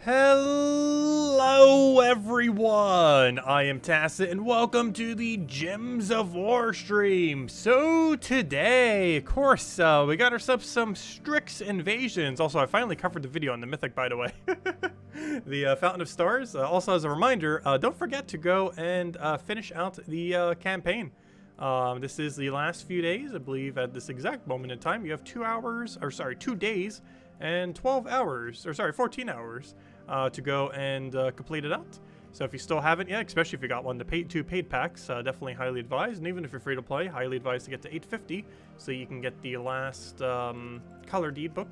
Hello everyone, I am Tacit and welcome to the Gems of War stream. So today, of course, we got ourselves some Strix invasions. Also, I finally covered the video on the Mythic, by the way. The Fountain of Stars. Also, as a reminder, don't forget to go and finish out the campaign. This is the last few days, I believe at this exact moment in time. You have 2 days and 12 hours, or sorry, 14 hours to go and complete it out. So if you still haven't yet, especially if you got two paid packs, definitely highly advised. And even if you're free to play, highly advised to get to 850 so you can get the last color deed book,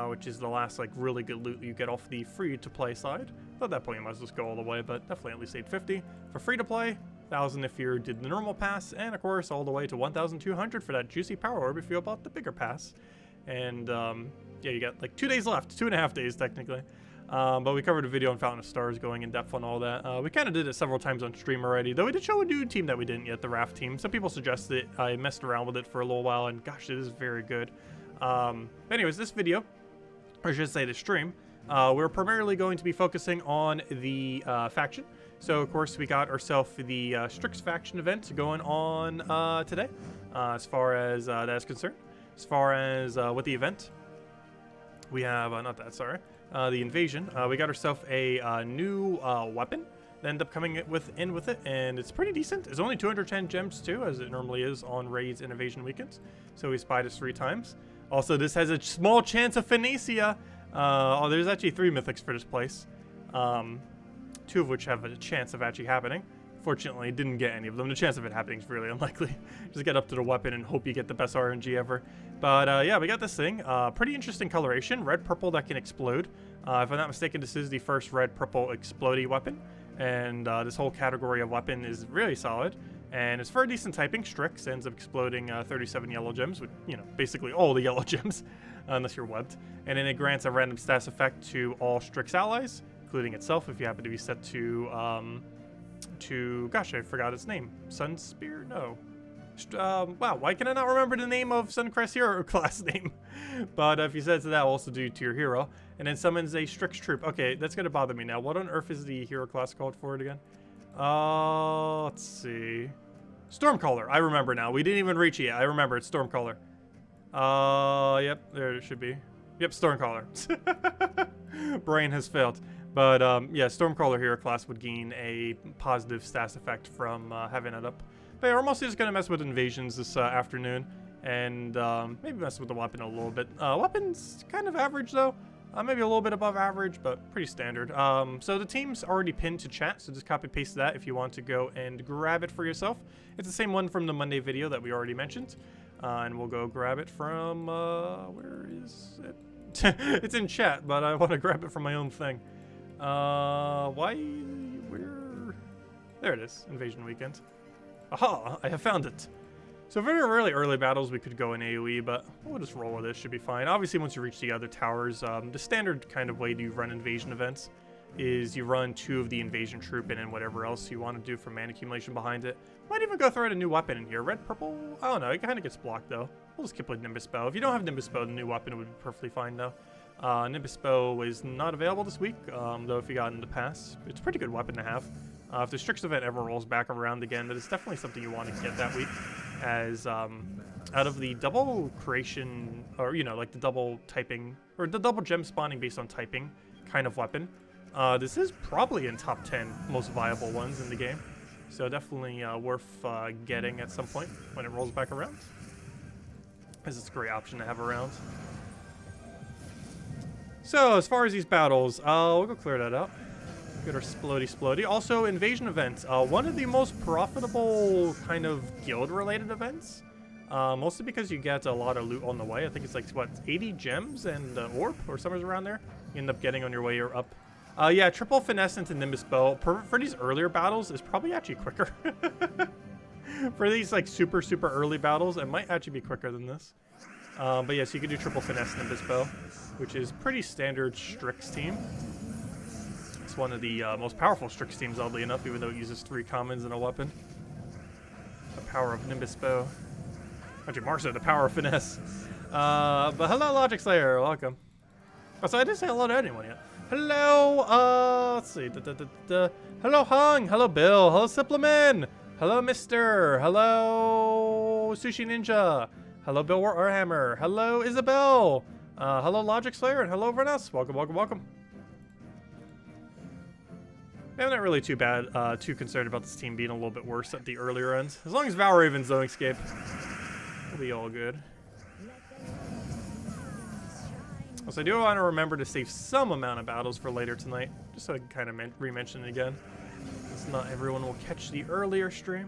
which is the last like really good loot you get off the free to play side. But at that point you might as well just go all the way, but definitely at least 850 for free to play. 1,000 if you did the normal pass, and of course all the way to 1,200 for that juicy power orb if you bought the bigger pass. And yeah, you got like 2 days left, 2.5 days technically. But we covered a video on Fountain of Stars going in depth on all that. We kind of did it several times on stream already, though we did show a new team that we didn't yet, the Raft team. Some people suggested it. I messed around with it for a little while, and gosh, it is very good. Anyways, this video, or I should say the stream, we're primarily going to be focusing on the faction. So, of course, we got ourselves the Strix faction event going on today, as far as that is concerned. As far as with the event, we have, the invasion. We got ourselves a new weapon that ended up coming in with it, and it's pretty decent. It's only 210 gems too, as it normally is on raids and invasion weekends. So we spied us 3 times. Also, this has a small chance of Phoenicia. Oh, there's actually 3 mythics for this place. 2 of which have a chance of actually happening. Fortunately, didn't get any of them. The chance of it happening is really unlikely. Just get up to the weapon and hope you get the best RNG ever. But yeah, we got this thing. Pretty interesting coloration. Red-purple that can explode. If I'm not mistaken, this is the first red-purple explodey weapon. And this whole category of weapon is really solid. And it's for a decent typing. Strix ends up exploding 37 yellow gems, with, you know, basically all the yellow gems, unless you're webbed. And then it grants a random stats effect to all Strix allies, including itself if you happen to be set to gosh, I forgot its name. Sunspear? No. Wow, why can I not remember the name of Suncrest hero class name? But if you set it to that, I'll also do to your hero. And then summons a Strix troop. Okay, that's going to bother me now. What on earth is the hero class called for it again? Let's see. Stormcaller. I remember now. We didn't even reach it yet. I remember. It's Stormcaller. Yep, there it should be. Yep, Stormcaller. Brain has failed. But yeah, Stormcaller hero class would gain a positive stats effect from having it up. But yeah, we're mostly just going to mess with invasions this afternoon. And maybe mess with the weapon a little bit. Weapon's kind of average though. Maybe a little bit above average, but pretty standard. So the team's already pinned to chat, so just copy paste that if you want to go and grab it for yourself. It's the same one from the Monday video that we already mentioned. And we'll go grab it from, where is it? It's in chat, but I want to grab it from my own thing. Where? There it is, Invasion Weekend. Aha, I have found it. So very early battles, we could go in AoE, but we'll just roll with this, should be fine. Obviously, once you reach the other towers, the standard kind of way to run invasion events is you run 2 of the invasion troop and then whatever else you want to do for mana accumulation behind it. Might even go throw in a new weapon in here. Red, purple, I don't know, it kind of gets blocked though. We'll just keep with Nimbus Bow. If you don't have Nimbus Bow, the new weapon would be perfectly fine though. Nimbus Bow is not available this week, though if you got in the past, it's a pretty good weapon to have. If the Strix event ever rolls back around again, that is definitely something you want to get that week, as out of the double creation, or you know, like the double typing, or the double gem spawning based on typing kind of weapon, this is probably in top 10 most viable ones in the game. So definitely worth getting at some point when it rolls back around, as it's a great option to have around. So, as far as these battles, we'll go clear that out. Get our splody. Also, invasion events. One of the most profitable kind of guild-related events. Mostly because you get a lot of loot on the way. I think it's like, what, 80 gems and orb, or somewhere around there. You end up getting on your way or up. Yeah, triple finesse into Nimbus Bow for these earlier battles is probably actually quicker. For these like super early battles, it might actually be quicker than this. But yes, you can do triple finesse Nimbus Bow, which is pretty standard Strix team. It's one of the most powerful Strix teams, oddly enough, even though it uses 3 commons and a weapon. The power of Nimbus Bow. Actually, Marcia, the power of finesse. But hello, Logic Slayer, welcome. Oh, so I didn't say hello to anyone yet. Hello, let's see. Hello, Hung. Hello, Bill. Hello, Supplement. Hello, Mister. Hello, Sushi Ninja. Hello, Bill Warhammer. Hello, Isabel. Hello, Logic Slayer. And hello, rednaZ. Welcome, welcome, welcome. I'm not really too too concerned about this team being a little bit worse at the earlier ends. As long as Valraven's don't escape, we'll be all good. Also, I do want to remember to save some amount of battles for later tonight, just so I can kind of re-mention it again. Since not everyone will catch the earlier stream.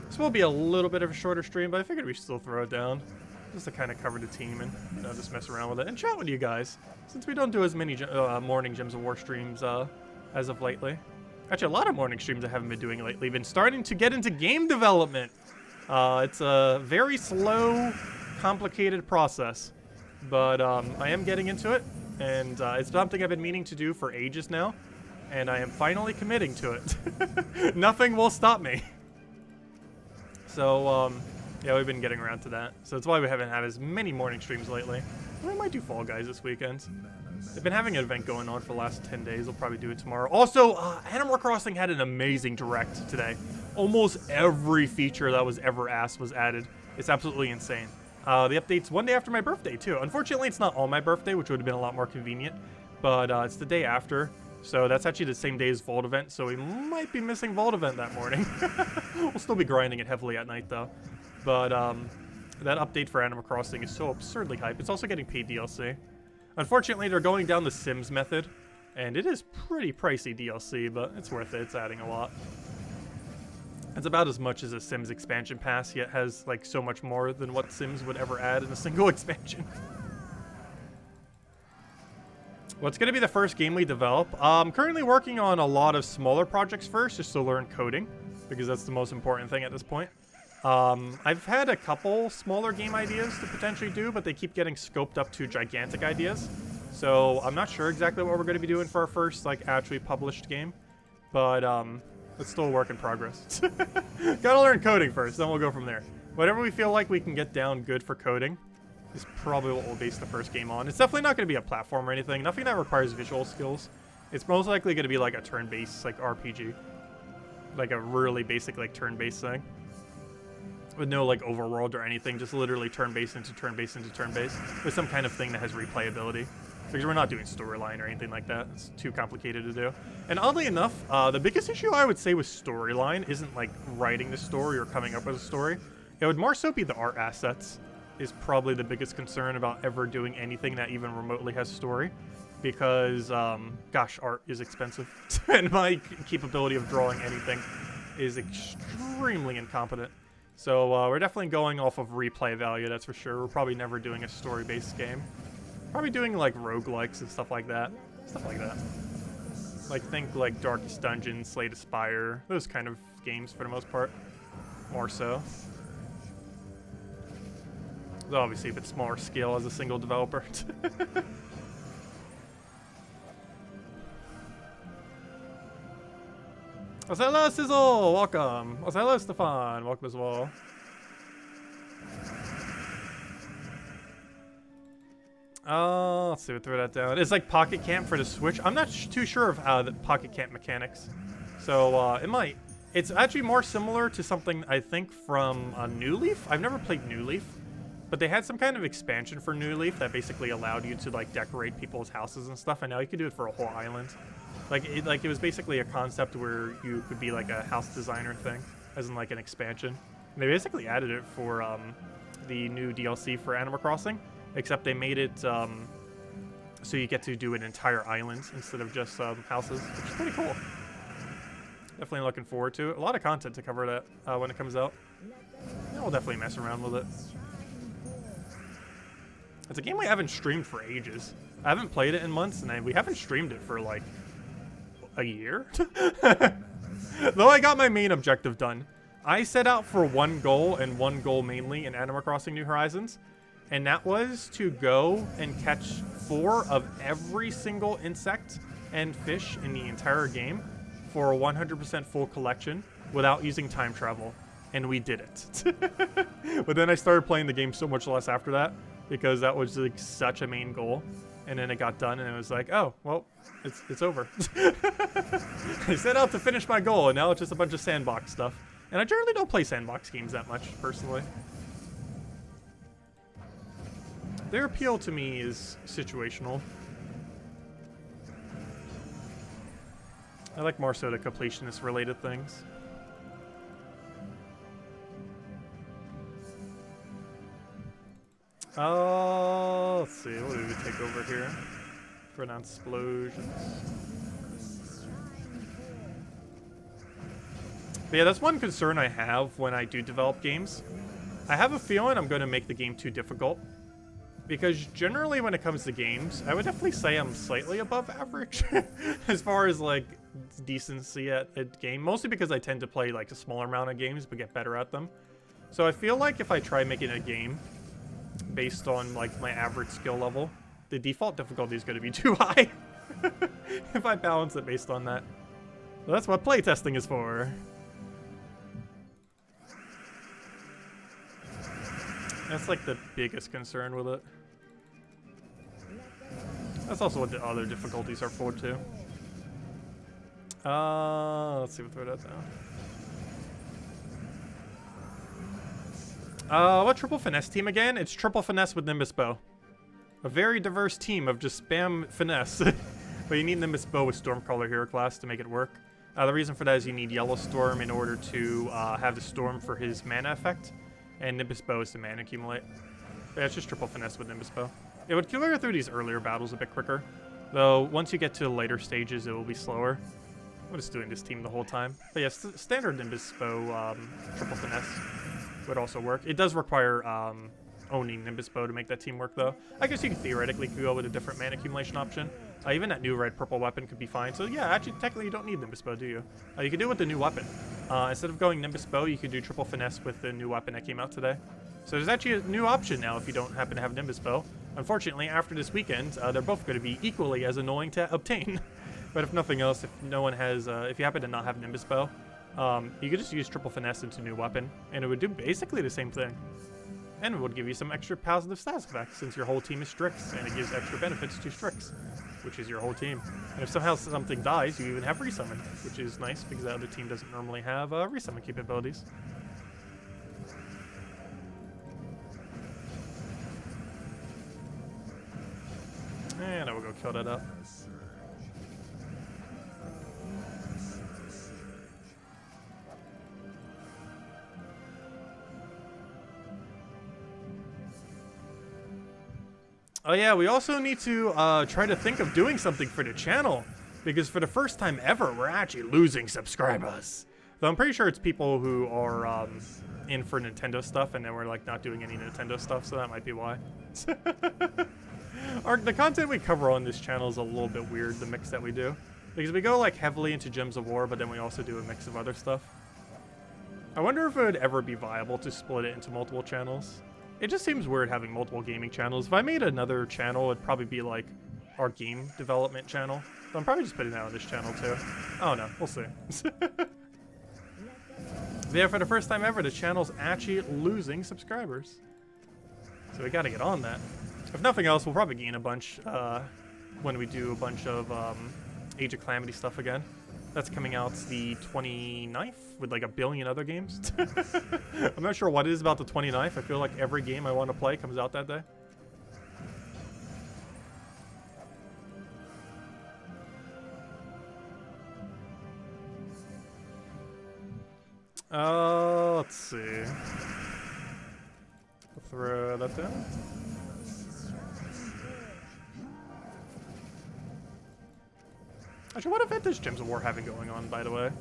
This will be a little bit of a shorter stream, but I figured we should still throw it down, just to kind of cover the team and just mess around with it and chat with you guys, since we don't do as many morning Gems of War streams as of lately. Actually, a lot of morning streams I haven't been doing lately. Been starting to get into game development. It's a very slow, complicated process. But I am getting into it, and it's something I've been meaning to do for ages now, and I am finally committing to it. Nothing will stop me. So, yeah, we've been getting around to that. So that's why we haven't had as many morning streams lately. We might do Fall Guys this weekend. They've been having an event going on for the last 10 days. We'll probably do it tomorrow. Also, Animal Crossing had an amazing direct today. Almost every feature that was ever asked was added. It's absolutely insane. The update's one day after my birthday, too. Unfortunately, it's not on my birthday, which would have been a lot more convenient. But it's the day after. So that's actually the same day as Vault Event. So we might be missing Vault Event that morning. We'll still be grinding it heavily at night, though. But that update for Animal Crossing is so absurdly hype. It's also getting paid DLC. Unfortunately, they're going down the Sims method. And it is pretty pricey DLC, but it's worth it. It's adding a lot. It's about as much as a Sims expansion pass, yet has like so much more than what Sims would ever add in a single expansion. What's going to be the first game we develop? I'm currently working on a lot of smaller projects first, just to learn coding, because that's the most important thing at this point. I've had a couple smaller game ideas to potentially do, but they keep getting scoped up to gigantic ideas. So I'm not sure exactly what we're going to be doing for our first like actually published game, but it's still a work in progress. Gotta learn coding first, then we'll go from there. Whatever we feel like we can get down good for coding is probably what we'll base the first game on. It's definitely not going to be a platform or anything. Nothing that requires visual skills. It's most likely going to be like a turn-based like RPG. Like a really basic like turn-based thing. With no like overworld or anything. Just literally turn-based into turn-based into turn-based. With some kind of thing that has replayability. Because we're not doing storyline or anything like that. It's too complicated to do. And oddly enough, the biggest issue I would say with storyline isn't like writing the story or coming up with a story. It would more so be the art assets is probably the biggest concern about ever doing anything that even remotely has story. Because, gosh, art is expensive. And my capability of drawing anything is extremely incompetent. So we're definitely going off of replay value, that's for sure. We're probably never doing a story-based game. Probably doing like roguelikes and stuff like that. Stuff like that. Like think like Darkest Dungeon, Slay the Spire, those kind of games for the most part. More so. Though obviously if it's smaller scale as a single developer. Hello Sizzle, welcome. Hello Stefan, welcome as well. Let's see, we'll throw that down. It's like Pocket Camp for the Switch. I'm not too sure of the Pocket Camp mechanics. So, it might. It's actually more similar to something, I think, from New Leaf. I've never played New Leaf. But they had some kind of expansion for New Leaf that basically allowed you to, like, decorate people's houses and stuff. And now you can do it for a whole island. It was basically a concept where you could be, like, a house designer thing. As in, like, an expansion. And they basically added it for, the new DLC for Animal Crossing. Except they made it so you get to do an entire island instead of just houses, which is pretty cool. Definitely looking forward to it. A lot of content to cover that when it comes out. Yeah, we'll definitely mess around with it. It's a game we haven't streamed for ages. I haven't played it in months, and we haven't streamed it for like a year. Though I got my main objective done. I set out for one goal, and one goal mainly in Animal Crossing New Horizons. And that was to go and catch 4 of every single insect and fish in the entire game for a 100% full collection without using time travel. And we did it. But then I started playing the game so much less after that because that was like such a main goal. And then it got done, and it was like, oh, well, it's over. I set out to finish my goal, and now it's just a bunch of sandbox stuff. And I generally don't play sandbox games that much, personally. Their appeal to me is situational. I like more so the completionist-related things. Let's see, what do we take over here? Pronounce explosions. But yeah, that's one concern I have when I do develop games. I have a feeling I'm going to make the game too difficult. Because generally when it comes to games, I would definitely say I'm slightly above average. As far as like decency at a game. Mostly because I tend to play like a smaller amount of games but get better at them. So I feel like if I try making a game based on like my average skill level, the default difficulty is going to be too high. If I balance it based on that. So that's what playtesting is for. That's like the biggest concern with it. That's also what the other difficulties are for too. Let's see, we'll throw that down. What triple finesse team again? It's triple finesse with Nimbus Bow. A very diverse team of just spam finesse. But you need Nimbus Bow with Stormcaller hero class to make it work. The reason for that is you need Yellow Storm in order to have the Storm for his mana effect. And Nimbus Bow is to mana accumulate. But yeah, it's just triple finesse with Nimbus Bow. It would clear through these earlier battles a bit quicker. Though, once you get to later stages, it will be slower. I'm just doing this team the whole time. But yeah, standard Nimbus Bow triple finesse would also work. It does require owning Nimbus Bow to make that team work, though. I guess you theoretically could go with a different mana accumulation option. Even that new red-purple weapon could be fine. So yeah, actually, technically you don't need Nimbus Bow, do you? You can do it with the new weapon. Instead of going Nimbus Bow, you could do triple finesse with the new weapon that came out today. So there's actually a new option now if you don't happen to have Nimbus Bow. Unfortunately, after this weekend, they're both going to be equally as annoying to obtain. But if nothing else, if no one has, if you happen to not have Nimbus Bow, you could just use triple finesse into new weapon, and it would do basically the same thing. And it would give you some extra positive stats effects since your whole team is Strix, and it gives extra benefits to Strix, which is your whole team. And if somehow something dies, you even have resummon, which is nice because the other team doesn't normally have resummon capabilities. And I will go kill that up. Oh yeah, we also need to try to think of doing something for the channel, because for the first time ever, we're actually losing subscribers. Though I'm pretty sure it's people who are in for Nintendo stuff, and then we're like not doing any Nintendo stuff, so that might be why. The content we cover on this channel is a little bit weird, the mix that we do. Because we go like heavily into Gems of War, but then we also do a mix of other stuff. I wonder if it would ever be viable to split it into multiple channels. It just seems weird having multiple gaming channels. If I made another channel, it'd probably be like our game development channel. So I'm probably just putting that on this channel too. Oh no, we'll see. But yeah, for the first time ever, the channel's actually losing subscribers. So we gotta get on that. If nothing else, we'll probably gain a bunch when we do a bunch of Age of Calamity stuff again. That's coming out the 29th with like a billion other games. I'm not sure what it is about the 29th. I feel like every game I want to play comes out that day. Let's see. We'll throw that down. Actually, what event is Gems of War having going on, by the way?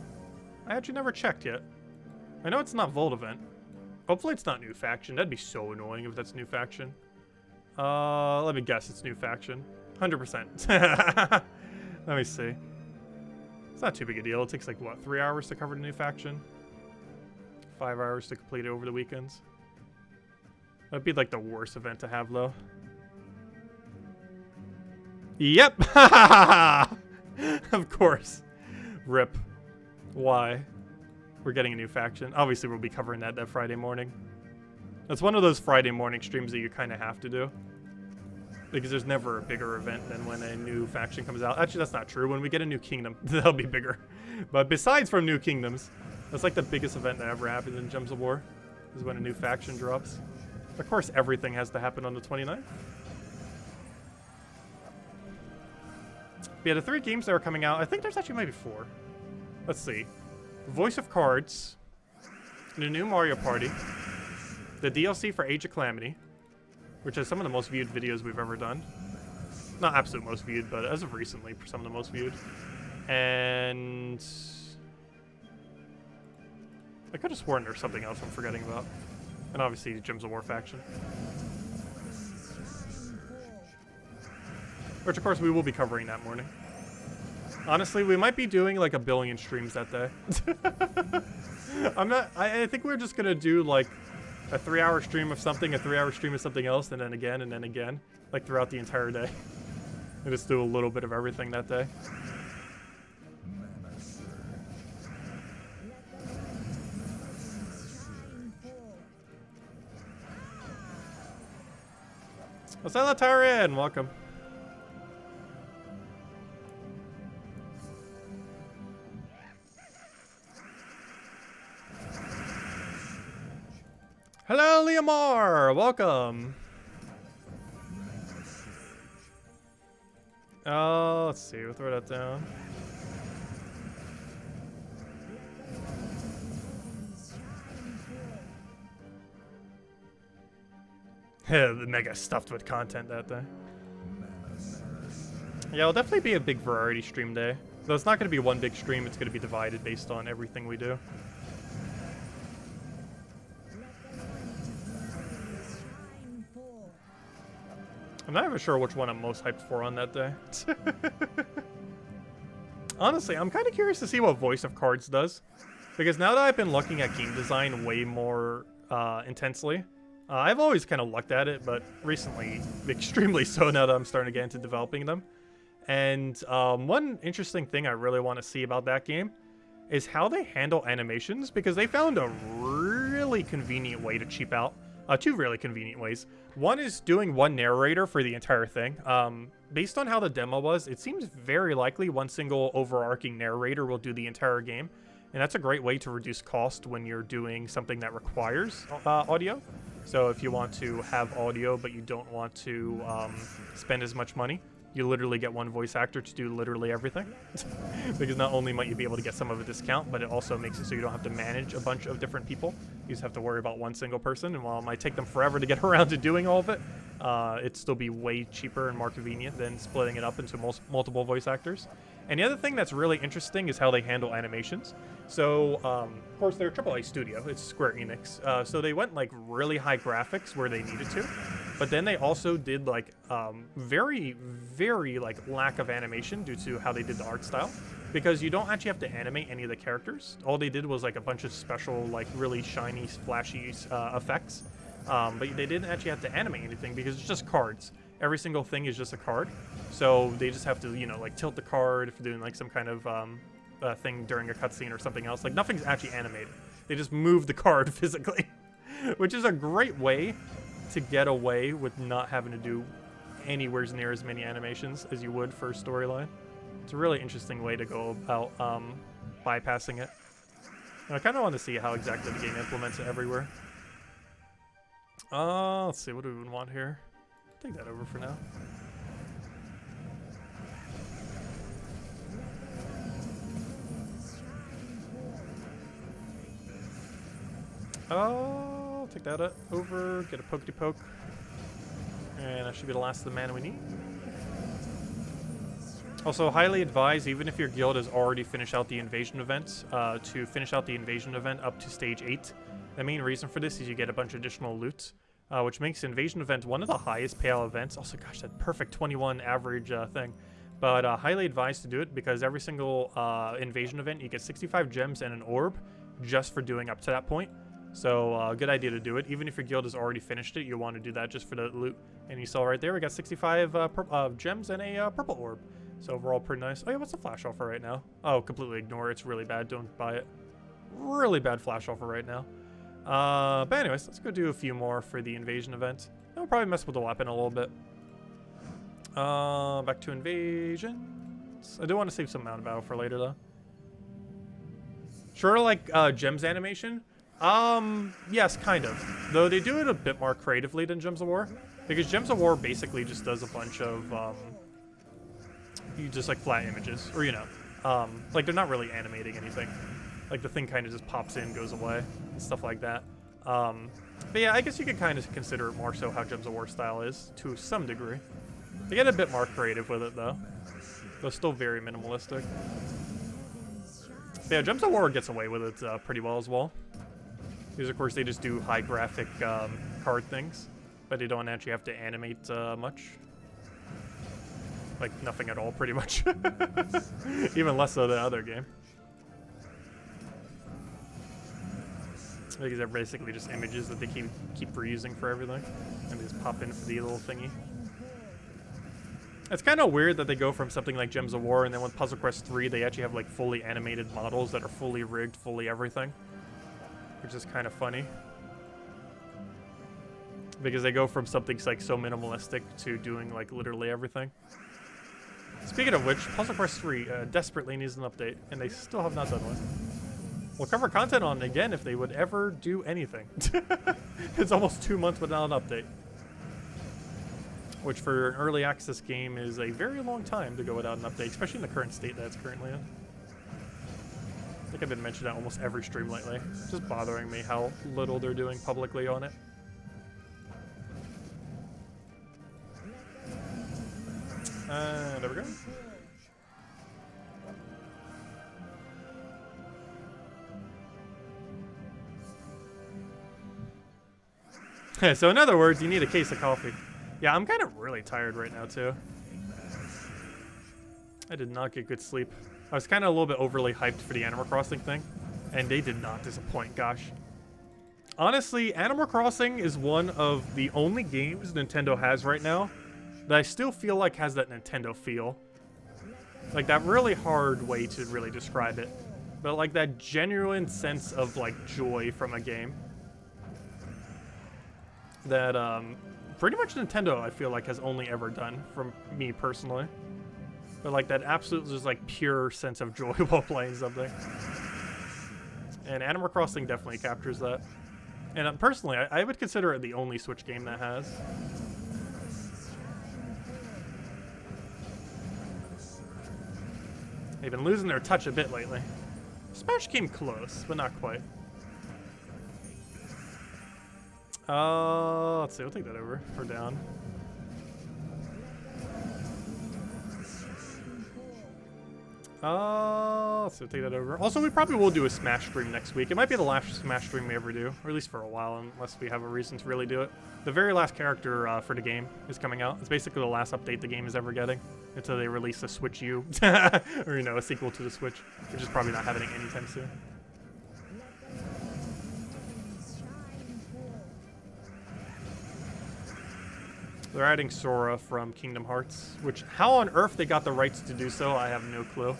I actually never checked yet. I know it's not Volt event. Hopefully it's not new faction. That'd be so annoying if that's new faction. Let me guess, it's new faction. 100%. Let me see. It's not too big a deal. It takes like, what, 3 hours to cover the new faction? 5 hours to complete it over the weekends. That'd be like the worst event to have, though. Yep! Of course. RIP. Why? We're getting a new faction. Obviously, we'll be covering that Friday morning. That's one of those Friday morning streams that you kind of have to do. Because there's never a bigger event than when a new faction comes out. Actually, that's not true. When we get a new kingdom, that'll be bigger. But besides from new kingdoms, that's like the biggest event that ever happens in Gems of War, is when a new faction drops. Of course, everything has to happen on the 29th. Yeah, the 3 games that are coming out, I think there's actually maybe 4. Let's see. Voice of Cards, the new Mario Party, the DLC for Age of Calamity, which is some of the most viewed videos we've ever done. Not absolute most viewed, but as of recently, some of the most viewed. And I could have sworn there's something else I'm forgetting about. And obviously, the Gems of War faction. Which, of course, we will be covering that morning. Honestly, we might be doing like 1 billion streams that day. I think we're just gonna do like a 3-hour stream of something, a 3-hour stream of something else, and then again, like throughout the entire day. And just do a little bit of everything that day. What's up, ellcarjen? Welcome. Hello, Liamar! Welcome! Oh, let's see. We'll throw that down. The mega stuffed with content that day. Yeah, it'll definitely be a big variety stream day. Though it's not going to be one big stream, it's going to be divided based on everything we do. I'm not even sure which one I'm most hyped for on that day. Honestly, I'm kind of curious to see what Voice of Cards does. Because now that I've been looking at game design way more intensely, I've always kind of looked at it, but recently, extremely so now that I'm starting to get into developing them. And one interesting thing I really want to see about that game is how they handle animations, because they found a really convenient way to cheap out. 2 really convenient ways. One is doing one narrator for the entire thing. Based on how the demo was, it seems very likely one single overarching narrator will do the entire game. And that's a great way to reduce cost when you're doing something that requires audio. So if you want to have audio, but you don't want to spend as much money, you literally get one voice actor to do literally everything. Because not only might you be able to get some of a discount, but it also makes it so you don't have to manage a bunch of different people. You just have to worry about one single person, and while it might take them forever to get around to doing all of it, it'd still be way cheaper and more convenient than splitting it up into multiple voice actors. And the other thing that's really interesting is how they handle animations. So, of course, they're a AAA studio. It's Square Enix. So they went, like, really high graphics where they needed to. But then they also did, like, very, very, like, lack of animation due to how they did the art style. Because you don't actually have to animate any of the characters. All they did was, like, a bunch of special, like, really shiny, flashy effects. But they didn't actually have to animate anything because it's just cards. Every single thing is just a card. So they just have to, you know, like, tilt the card if you're doing, like, some kind of thing during a cutscene or something else. Like, nothing's actually animated. They just move the card physically. Which is a great way to get away with not having to do anywhere near as many animations as you would for a storyline. It's a really interesting way to go about bypassing it. And I kind of want to see how exactly the game implements it everywhere. Let's see, what do we want here? Take that over for now. Oh, take that over, get a pokey-poke. And that should be the last of the mana we need. Also, highly advise, even if your guild has already finished out the invasion event, to finish out the invasion event up to stage 8. The main reason for this is you get a bunch of additional loot, which makes invasion event one of the highest payout events. Also, gosh, that perfect 21 average thing. But highly advised to do it because every single invasion event, you get 65 gems and an orb just for doing up to that point. So good idea to do it. Even if your guild has already finished it, you want to do that just for the loot. And you saw right there, we got 65 gems and a purple orb. So overall, pretty nice. Oh yeah, what's the flash offer right now? Oh, completely ignore it. It's really bad. Don't buy it. Really bad flash offer right now. But anyways, let's go do a few more for the invasion event. And we'll probably mess with the weapon a little bit. Back to invasions. I do want to save some mountain battle for later though. Sure, like Gems animation. Yes, kind of. Though they do it a bit more creatively than Gems of War, because Gems of War basically just does a bunch of you just like flat images, or you know, like they're not really animating anything. Like the thing kind of just pops in, goes away, and stuff like that. But yeah, I guess you could kind of consider it more so how Gems of War style is to some degree. They get a bit more creative with it though. Though still very minimalistic. But yeah, Gems of War gets away with it pretty well as well. Because of course they just do high graphic card things, but they don't actually have to animate much. Like nothing at all, pretty much. Even less so than the other game. Because they're basically just images that they keep reusing for everything, and they just pop in for the little thingy. It's kind of weird that they go from something like Gems of War, and then with Puzzle Quest 3, they actually have like fully animated models that are fully rigged, fully everything. Which is kind of funny. Because they go from something like so minimalistic to doing like literally everything. Speaking of which, Puzzle Quest 3 desperately needs an update, and they still have not done one. We'll cover content on it again if they would ever do anything. It's almost 2 months without an update. Which for an early access game is a very long time to go without an update, especially in the current state that it's currently in. I think I've been mentioning that almost every stream lately. It's just bothering me how little they're doing publicly on it. There we go. So in other words, you need a case of coffee. Yeah, I'm kind of really tired right now too. I did not get good sleep. I was kind of a little bit overly hyped for the Animal Crossing thing, and they did not disappoint, gosh. Honestly, Animal Crossing is one of the only games Nintendo has right now that I still feel like has that Nintendo feel. Like that really hard way to really describe it, but like that genuine sense of like joy from a game that pretty much Nintendo I feel like has only ever done, from me personally. But like that absolute just like pure sense of joy while playing something. And Animal Crossing definitely captures that. And personally, I would consider it the only Switch game that has. They've been losing their touch a bit lately. Smash came close, but not quite. Let's see, we'll take that over, or down. Let's see, we'll take that over. Also, we probably will do a Smash stream next week. It might be the last Smash stream we ever do, or at least for a while, unless we have a reason to really do it. The very last character for the game is coming out. It's basically the last update the game is ever getting, until they release a Switch U, or you know, a sequel to the Switch, which is probably not happening anytime soon. They're adding Sora from Kingdom Hearts, which how on earth they got the rights to do so, I have no clue.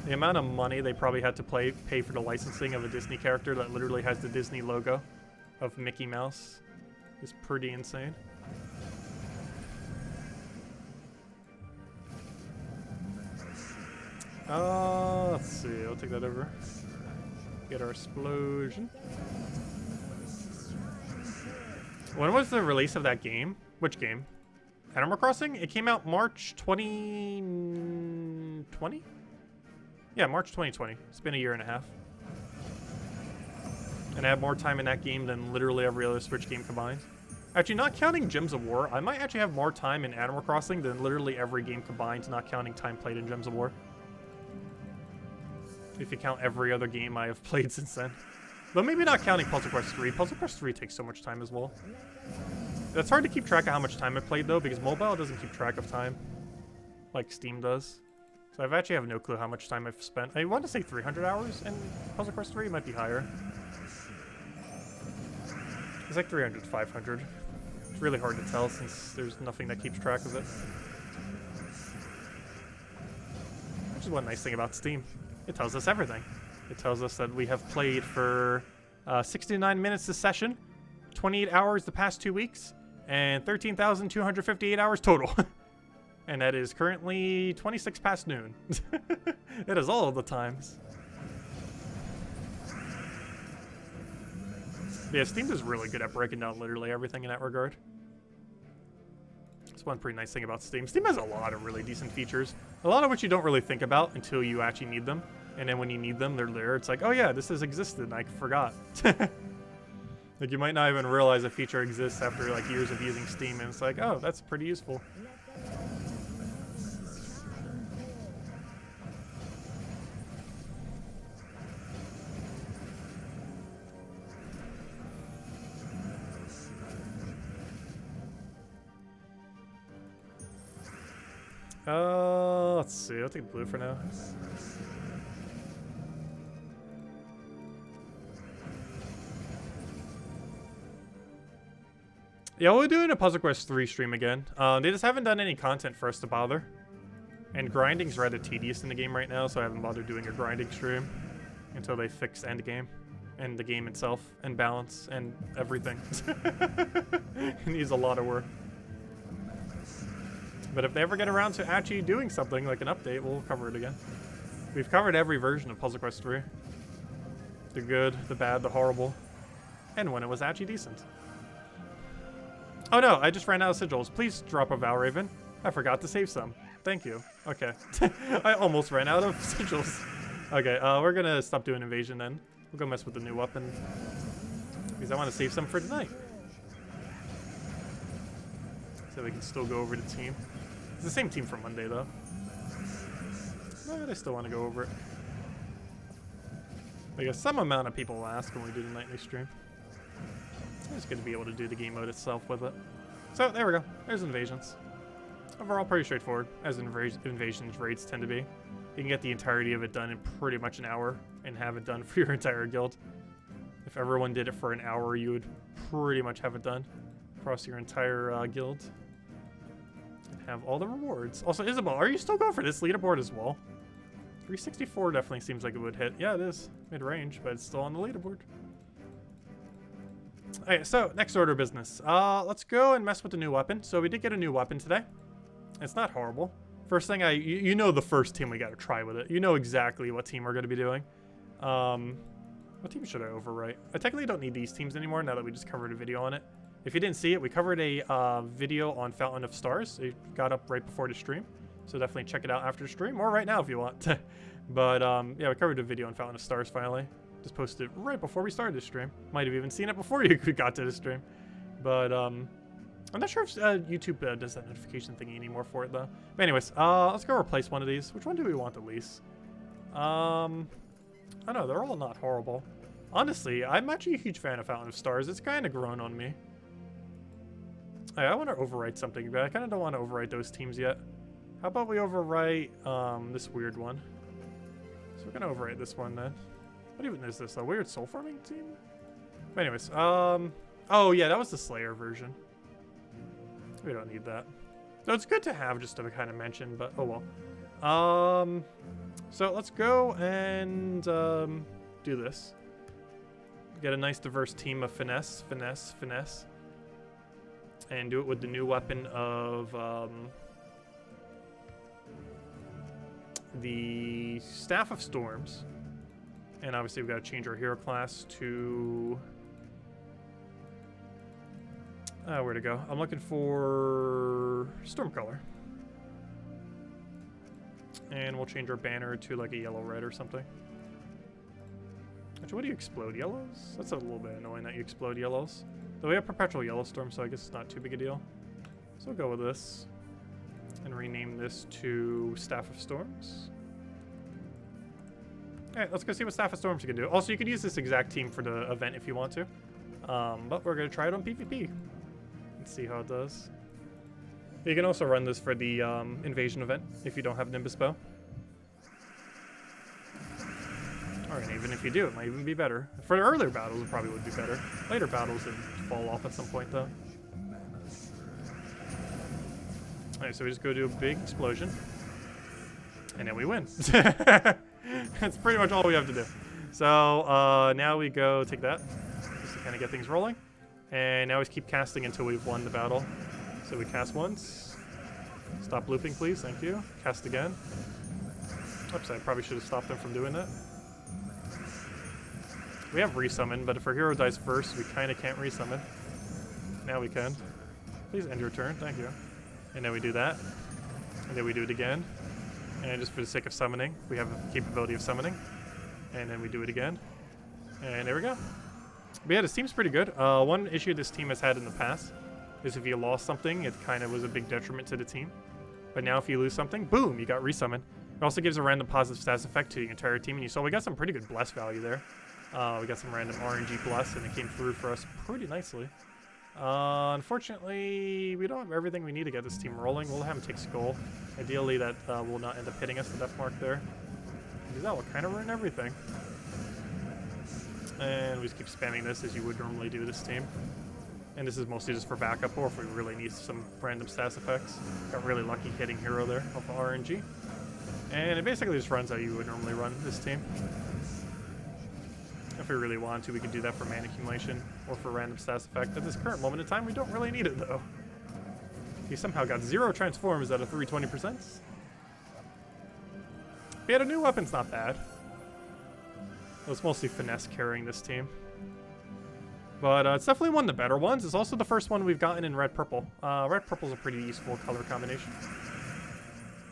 The amount of money they probably had to pay for the licensing of a Disney character that literally has the Disney logo of Mickey Mouse is pretty insane. Let's see, I'll take that over. Get our explosion. When was the release of that game? Which game? Animal Crossing? It came out March 2020? Yeah, March 2020. It's been a year and a half. And I have more time in that game than literally every other Switch game combined. Actually, not counting Gems of War, I might actually have more time in Animal Crossing than literally every game combined, not counting time played in Gems of War. If you count every other game I have played since then. But maybe not counting Puzzle Quest 3. Puzzle Quest 3 takes so much time as well. It's hard to keep track of how much time I played though, because mobile doesn't keep track of time like Steam does. So I actually have no clue how much time I've spent. I want to say 300 hours in Puzzle Quest 3, it might be higher. It's like 300 to 500. It's really hard to tell since there's nothing that keeps track of it. Which is one nice thing about Steam. It tells us everything. It tells us that we have played for 69 minutes this session, 28 hours the past 2 weeks, and 13,258 hours total. And that is currently 26 past noon. It is all of the times. Yeah, Steam is really good at breaking down literally everything in that regard. That's one pretty nice thing about Steam. Steam has a lot of really decent features. A lot of which you don't really think about until you actually need them. And then when you need them, they're there. It's like, oh yeah, this has existed and I forgot. Like you might not even realize a feature exists after like years of using Steam, and it's like, oh, that's pretty useful. Let's see. I'll take blue for now. Yeah, we're doing a Puzzle Quest 3 stream again. They just haven't done any content for us to bother. And grinding's rather tedious in the game right now, so I haven't bothered doing a grinding stream until they fix endgame and the game itself and balance and everything. It needs a lot of work. But if they ever get around to actually doing something like an update, we'll cover it again. We've covered every version of Puzzle Quest 3. The good, the bad, the horrible, and when it was actually decent. Oh no, I just ran out of sigils. Please drop a Valraven. I forgot to save some. Thank you. Okay. I almost ran out of sigils. Okay, we're gonna stop doing invasion then. We'll go mess with the new weapon. Because I want to save some for tonight. So we can still go over the team. It's the same team from Monday though. But I still want to go over it. I guess some amount of people will ask when we do the nightly stream. I'm just going to be able to do the game mode itself with it. So there we go. There's invasions. Overall pretty straightforward, as invasions raids tend to be. You can get the entirety of it done in pretty much an hour and have it done for your entire guild. If everyone did it for an hour, you would pretty much have it done across your entire guild. And have all the rewards. Also, Isabel, are you still going for this leaderboard as well? 364 definitely seems like it would hit. Yeah, it is mid-range, but it's still on the leaderboard. Okay, so next order of business. Let's go and mess with the new weapon. So we did get a new weapon today. It's not horrible. First thing, you know the first team we got to try with it. You know exactly what team we're going to be doing. What team should I overwrite? I technically don't need these teams anymore now that we just covered a video on it. If you didn't see it, we covered a video on Fountain of Stars. It got up right before the stream. So definitely check it out after the stream, or right now if you want. But yeah, we covered a video on Fountain of Stars finally. Just posted it right before we started the stream. Might have even seen it before you got to the stream. But I'm not sure if YouTube does that notification thingy anymore for it though. But anyways, let's go replace one of these. Which one do we want the least? I don't know, they're all not horrible. Honestly, I'm actually a huge fan of Fountain of Stars. It's kind of grown on me. I want to overwrite something, but I kind of don't want to overwrite those teams yet. How about we overwrite this weird one? So we're going to overwrite this one then. What even is this? A weird soul farming team? But anyways, oh yeah, that was the Slayer version. We don't need that. So it's good to have just to kind of mention, but oh well. So let's go and do this. Get a nice diverse team of finesse, finesse, finesse. And do it with the new weapon of the Staff of Storms. And obviously we've got to change our hero class to... where to go? I'm looking for Stormcaller. And we'll change our banner to like a yellow-red or something. Actually, what do you explode? Yellows? That's a little bit annoying that you explode yellows. Though we have Perpetual Yellowstorm, so I guess it's not too big a deal. So we'll go with this. And rename this to Staff of Storms. Alright, let's go see what Staff of Storms you can do. Also, you could use this exact team for the event if you want to. But we're going to try it on PvP. Let's see how it does. You can also run this for the invasion event if you don't have Nimbus Bow. Or even if you do, it might even be better. For the earlier battles, it probably would be better. Later battles would fall off at some point, though. Alright, so we just go do a big explosion. And then we win. That's pretty much all we have to do. So, now we go take that. Just to kind of get things rolling. And now we keep casting until we've won the battle. So we cast once. Stop looping, please. Thank you. Cast again. Oops, I probably should have stopped them from doing that. We have resummon, but if our hero dies first, we kind of can't resummon. Now we can. Please end your turn. Thank you. And then we do that. And then we do it again. And just for the sake of summoning, we have the capability of summoning. And then we do it again. And there we go. But yeah, this team's pretty good. One issue this team has had in the past is if you lost something, it kind of was a big detriment to the team. But now if you lose something, boom, you got resummon. It also gives a random positive stats effect to the entire team. And you saw we got some pretty good bless value there. We got some random RNG bless, and it came through for us pretty nicely. Unfortunately, we don't have everything we need to get this team rolling. We'll have him take Skull. Ideally, that will not end up hitting us, the death mark there. Because that will kind of ruin everything. And we just keep spamming this as you would normally do this team. And this is mostly just for backup, or if we really need some random stats effects. Got really lucky hitting hero there off of RNG. And it basically just runs how you would normally run this team. If we really want to, we could do that for mana accumulation or for random stats effect. At this current moment in time, we don't really need it, though. He somehow got 0 transforms out of 320%. He had a new weapon's not bad. It's mostly finesse carrying this team. But it's definitely one of the better ones. It's also the first one we've gotten in red-purple. Red-purple's a pretty useful color combination.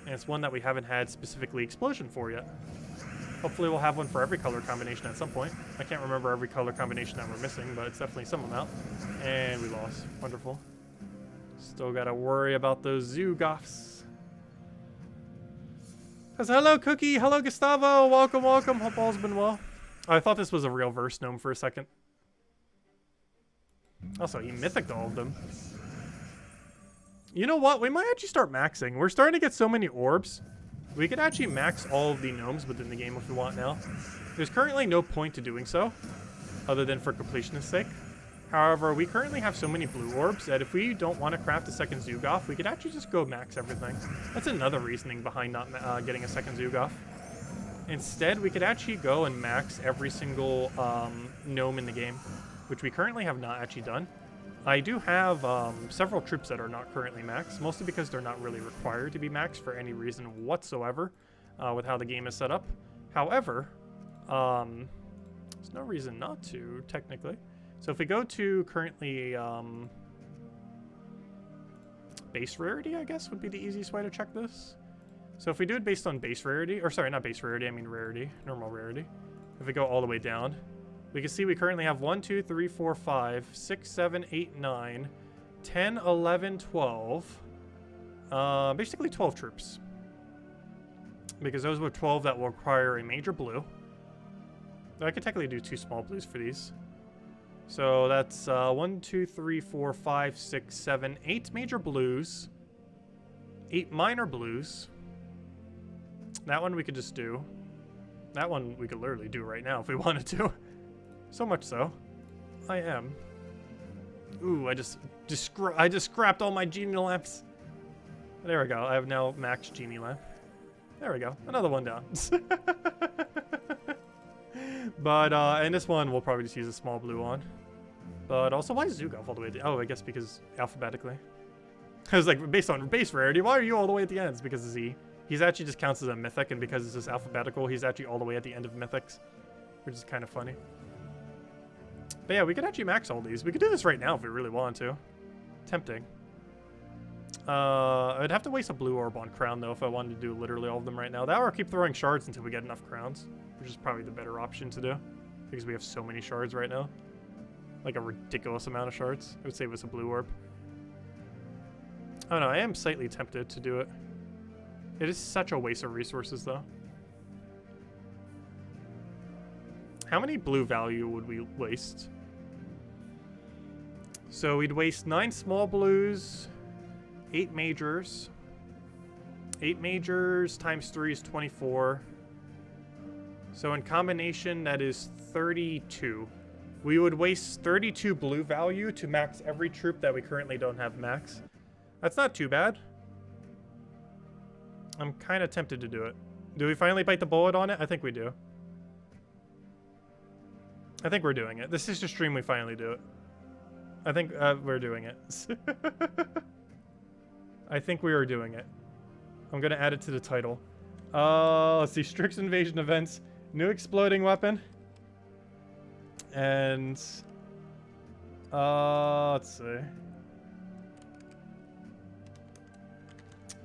And it's one that we haven't had specifically Explosion for yet. Hopefully we'll have one for every color combination at some point. I can't remember every color combination that we're missing, but it's definitely some amount. And we lost. Wonderful. Still gotta worry about those Zoogoths. Hello, Cookie. Hello, Gustavo. Welcome, welcome. Hope all's been well. I thought this was a real verse gnome for a second. Also, he mythic'd all of them. You know what? We might actually start maxing. We're starting to get so many orbs. We could actually max all of the gnomes within the game if we want now. There's currently no point to doing so, other than for completionist's sake. However, we currently have so many blue orbs that if we don't want to craft a second Zoogoth, we could actually just go max everything. That's another reasoning behind not getting a second Zoogoth. Instead, we could actually go and max every single gnome in the game, which we currently have not actually done. I do have several troops that are not currently maxed, mostly because they're not really required to be maxed for any reason whatsoever with how the game is set up. However, there's no reason not to, technically. So if we go to currently base rarity, I guess, would be the easiest way to check this. So if we do it based on base rarity, or sorry, not base rarity, I mean rarity, normal rarity. If we go all the way down, we can see we currently have 1, 2, 3, 4, 5, 6, 7, 8, 9, 10, 11, 12. Basically 12 troops. Because those were 12 that will require a major blue. I could technically do 2 small blues for these. So that's 1, 2, 3, 4, 5, 6, 7, 8 major blues. 8 minor blues. That one we could just do. That one we could literally do right now if we wanted to. So much so. I am. Ooh, I just scrapped all my genie lamps. There we go. I have now max genie lamp. There we go. Another one down. But, and this one we'll probably just use a small blue on. But also, why is Zoogoth all the way at the... Oh, I guess because alphabetically. I was like, based on base rarity, why are you all the way at the end? It's because of Z. He's actually just counts as a mythic, and because it's just alphabetical, he's actually all the way at the end of mythics. Which is kind of funny. But yeah, we could actually max all these. We could do this right now if we really want to. Tempting. I'd have to waste a blue orb on crown, though, if I wanted to do literally all of them right now. That or keep throwing shards until we get enough crowns. Which is probably the better option to do. Because we have so many shards right now. Like a ridiculous amount of shards. It would save us a blue orb. I don't know, I am slightly tempted to do it. It is such a waste of resources, though. How many blue value would we waste? So we'd waste 9 small blues, 8 majors. 8 majors times 3 is 24. So in combination, that is 32. We would waste 32 blue value to max every troop that we currently don't have max. That's not too bad. I'm kind of tempted to do it. Do we finally bite the bullet on it? I think we do. I think we're doing it. This is the stream we finally do it. I think we're doing it. I think we are doing it. I'm gonna add it to the title. Let's see, Strix invasion events, new exploding weapon, and let's see,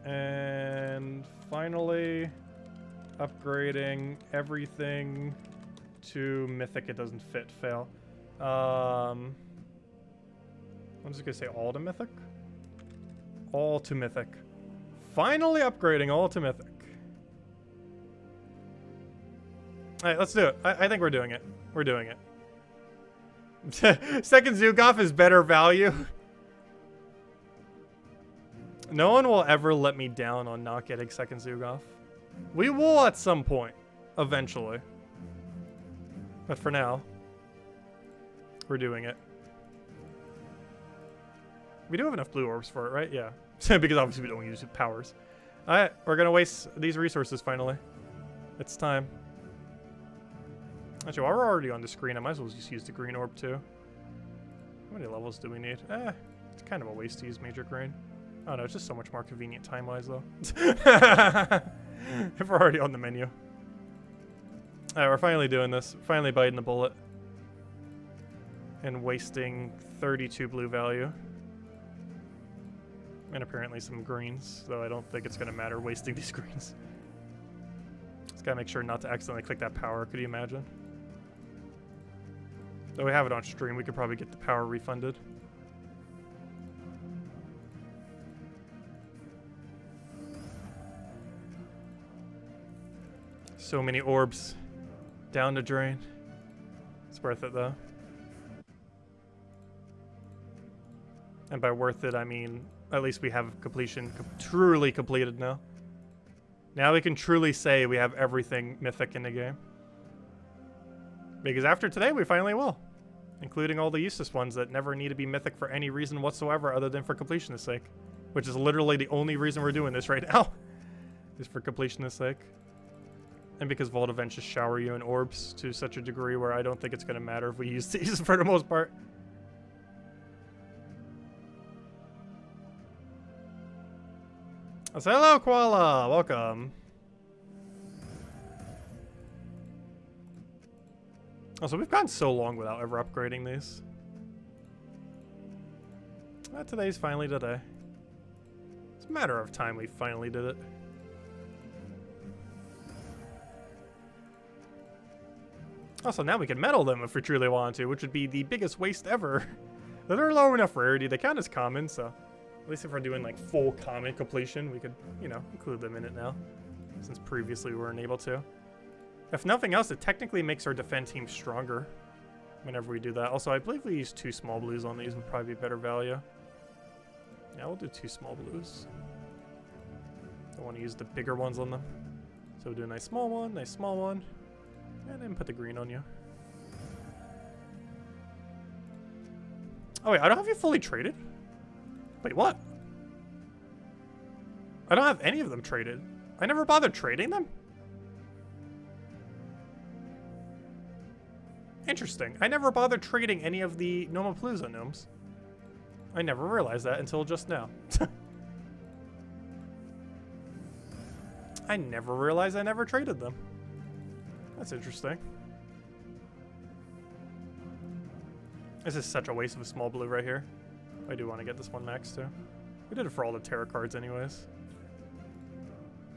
and finally upgrading everything to Mythic. It doesn't fit. Fail. I'm just gonna say all to Mythic. All to Mythic. Finally upgrading all to Mythic. Alright, let's do it. I think we're doing it. We're doing it. Second Zugov is better value. No one will ever let me down on not getting second Zugov. We will at some point. Eventually. But for now, we're doing it. We do have enough blue orbs for it, right? Yeah. Because obviously we don't use powers. Alright, we're gonna waste these resources finally. It's time. Actually, while we're already on the screen, I might as well just use the green orb too. How many levels do we need? It's kind of a waste to use major green. Oh no, it's just so much more convenient time-wise though. If we're already on the menu. Alright, we're finally doing this. Finally biting the bullet. And wasting 32 blue value. And apparently some greens, though I don't think it's going to matter wasting these greens. Just gotta make sure not to accidentally click that power, could you imagine? Though we have it on stream, we could probably get the power refunded. So many orbs down the drain. It's worth it though. And by worth it, I mean at least we have completion truly completed now. Now we can truly say we have everything Mythic in the game. Because after today, we finally will. Including all the useless ones that never need to be Mythic for any reason whatsoever other than for completionist sake. Which is literally the only reason we're doing this right now. Is for completionist sake. And because Vault events just shower you in orbs to such a degree where I don't think it's going to matter if we use these for the most part. So hello, Koala. Welcome. Also, we've gone so long without ever upgrading these. Today's finally today. It's a matter of time we finally did it. Also, now we can medal them if we truly want to, which would be the biggest waste ever. They're low enough rarity. They count as common, so at least if we're doing like full common completion, we could, you know, include them in it now. Since previously we weren't able to. If nothing else, it technically makes our defense team stronger whenever we do that. Also, I believe we use 2 small blues on these would probably be better value. Yeah, we'll do 2 small blues. Don't want to use the bigger ones on them. So we'll do a nice small one, and then put the green on you. Oh wait, I don't have you fully traded? Wait, what? I don't have any of them traded. I never bothered trading them? Interesting. I never bothered trading any of the Nomapalooza gnomes. I never realized that until just now. I never realized I never traded them. That's interesting. This is such a waste of a small blue right here. I do want to get this one max too. We did it for all the tarot cards anyways.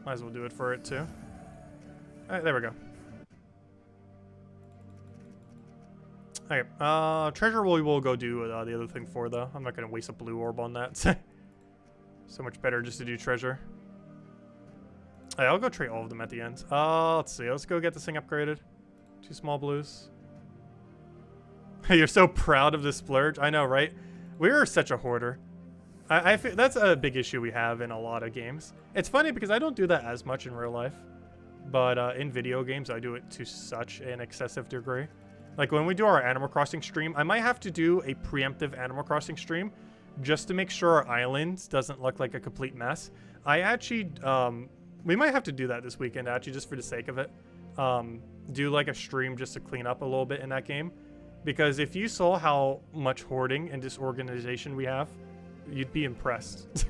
Might as well do it for it too. Alright, there we go. Okay, treasure we will go do the other thing for though. I'm not going to waste a blue orb on that. So much better just to do treasure. Alright, I'll go trade all of them at the end. Let's see. Let's go get this thing upgraded. 2 small blues. You're so proud of this splurge. I know, right? We're such a hoarder. I feel that's a big issue we have in a lot of games. It's funny because I don't do that as much in real life. But in video games, I do it to such an excessive degree. Like when we do our Animal Crossing stream, I might have to do a preemptive Animal Crossing stream just to make sure our island doesn't look like a complete mess. I actually, we might have to do that this weekend actually just for the sake of it. Do like a stream just to clean up a little bit in that game. Because if you saw how much hoarding and disorganization we have You'd be impressed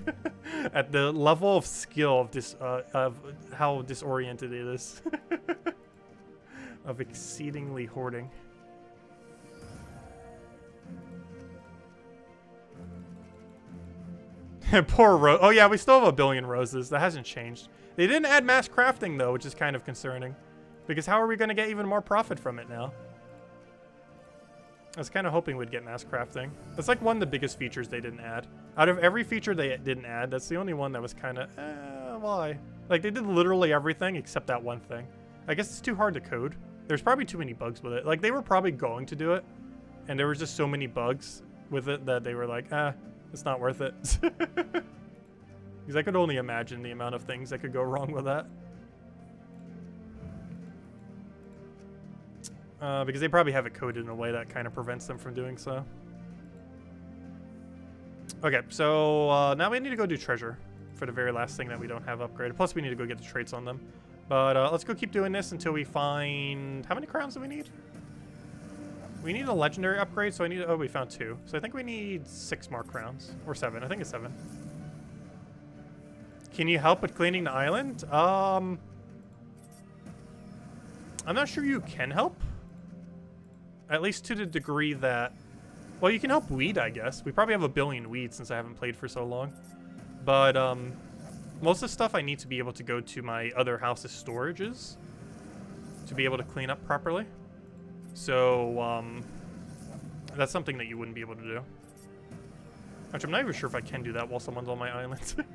at the level of skill of how disoriented it is. Of exceedingly hoarding. Poor Rose. Oh yeah, we still have 1 billion roses. That hasn't changed. They didn't add mass crafting though, which is kind of concerning. Because how are we going to get even more profit from it now? I was kind of hoping we'd get mass crafting. That's like one of the biggest features they didn't add. Out of every feature they didn't add, that's the only one that was kind of, why? Like they did literally everything except that one thing. I guess it's too hard to code. There's probably too many bugs with it. Like they were probably going to do it, and there was just so many bugs with it that they were like, it's not worth it. Because I could only imagine the amount of things that could go wrong with that. Because they probably have it coded in a way that kind of prevents them from doing so. Okay, so now we need to go do treasure for the very last thing that we don't have upgraded. Plus we need to go get the traits on them. But let's go keep doing this until we find... How many crowns do we need? We need a legendary upgrade, so I need... Oh, we found 2. So I think we need 6 more crowns. Or 7. I think it's 7. Can you help with cleaning the island? I'm not sure you can help. At least to the degree that... Well, you can help weed, I guess. We probably have 1 billion weeds since I haven't played for so long. But, most of the stuff I need to be able to go to my other house's storages to be able to clean up properly. So, that's something that you wouldn't be able to do. Actually, I'm not even sure if I can do that while someone's on my island.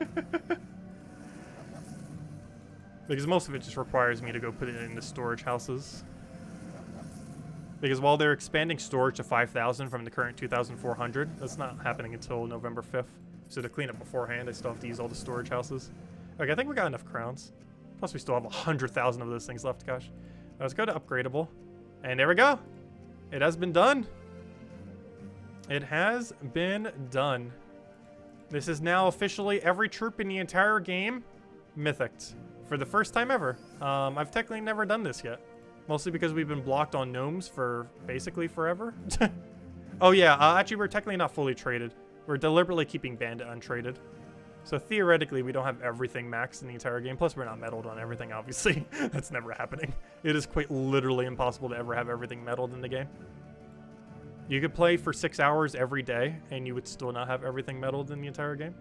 Because most of it just requires me to go put it in the storage houses. Because while they're expanding storage to 5,000 from the current 2,400, that's not happening until November 5th. So to clean up beforehand, I still have to use all the storage houses. Okay, I think we got enough crowns. Plus we still have 100,000 of those things left, gosh. Let's go to upgradable. And there we go. It has been done. It has been done. This is now officially every troop in the entire game Mythic. For the first time ever. I've technically never done this yet. Mostly because we've been blocked on gnomes for basically forever. Oh yeah, actually we're technically not fully traded. We're deliberately keeping Bandit untraded. So theoretically, we don't have everything maxed in the entire game. Plus, we're not meddled on everything, obviously. That's never happening. It is quite literally impossible to ever have everything meddled in the game. You could play for 6 hours every day, and you would still not have everything meddled in the entire game.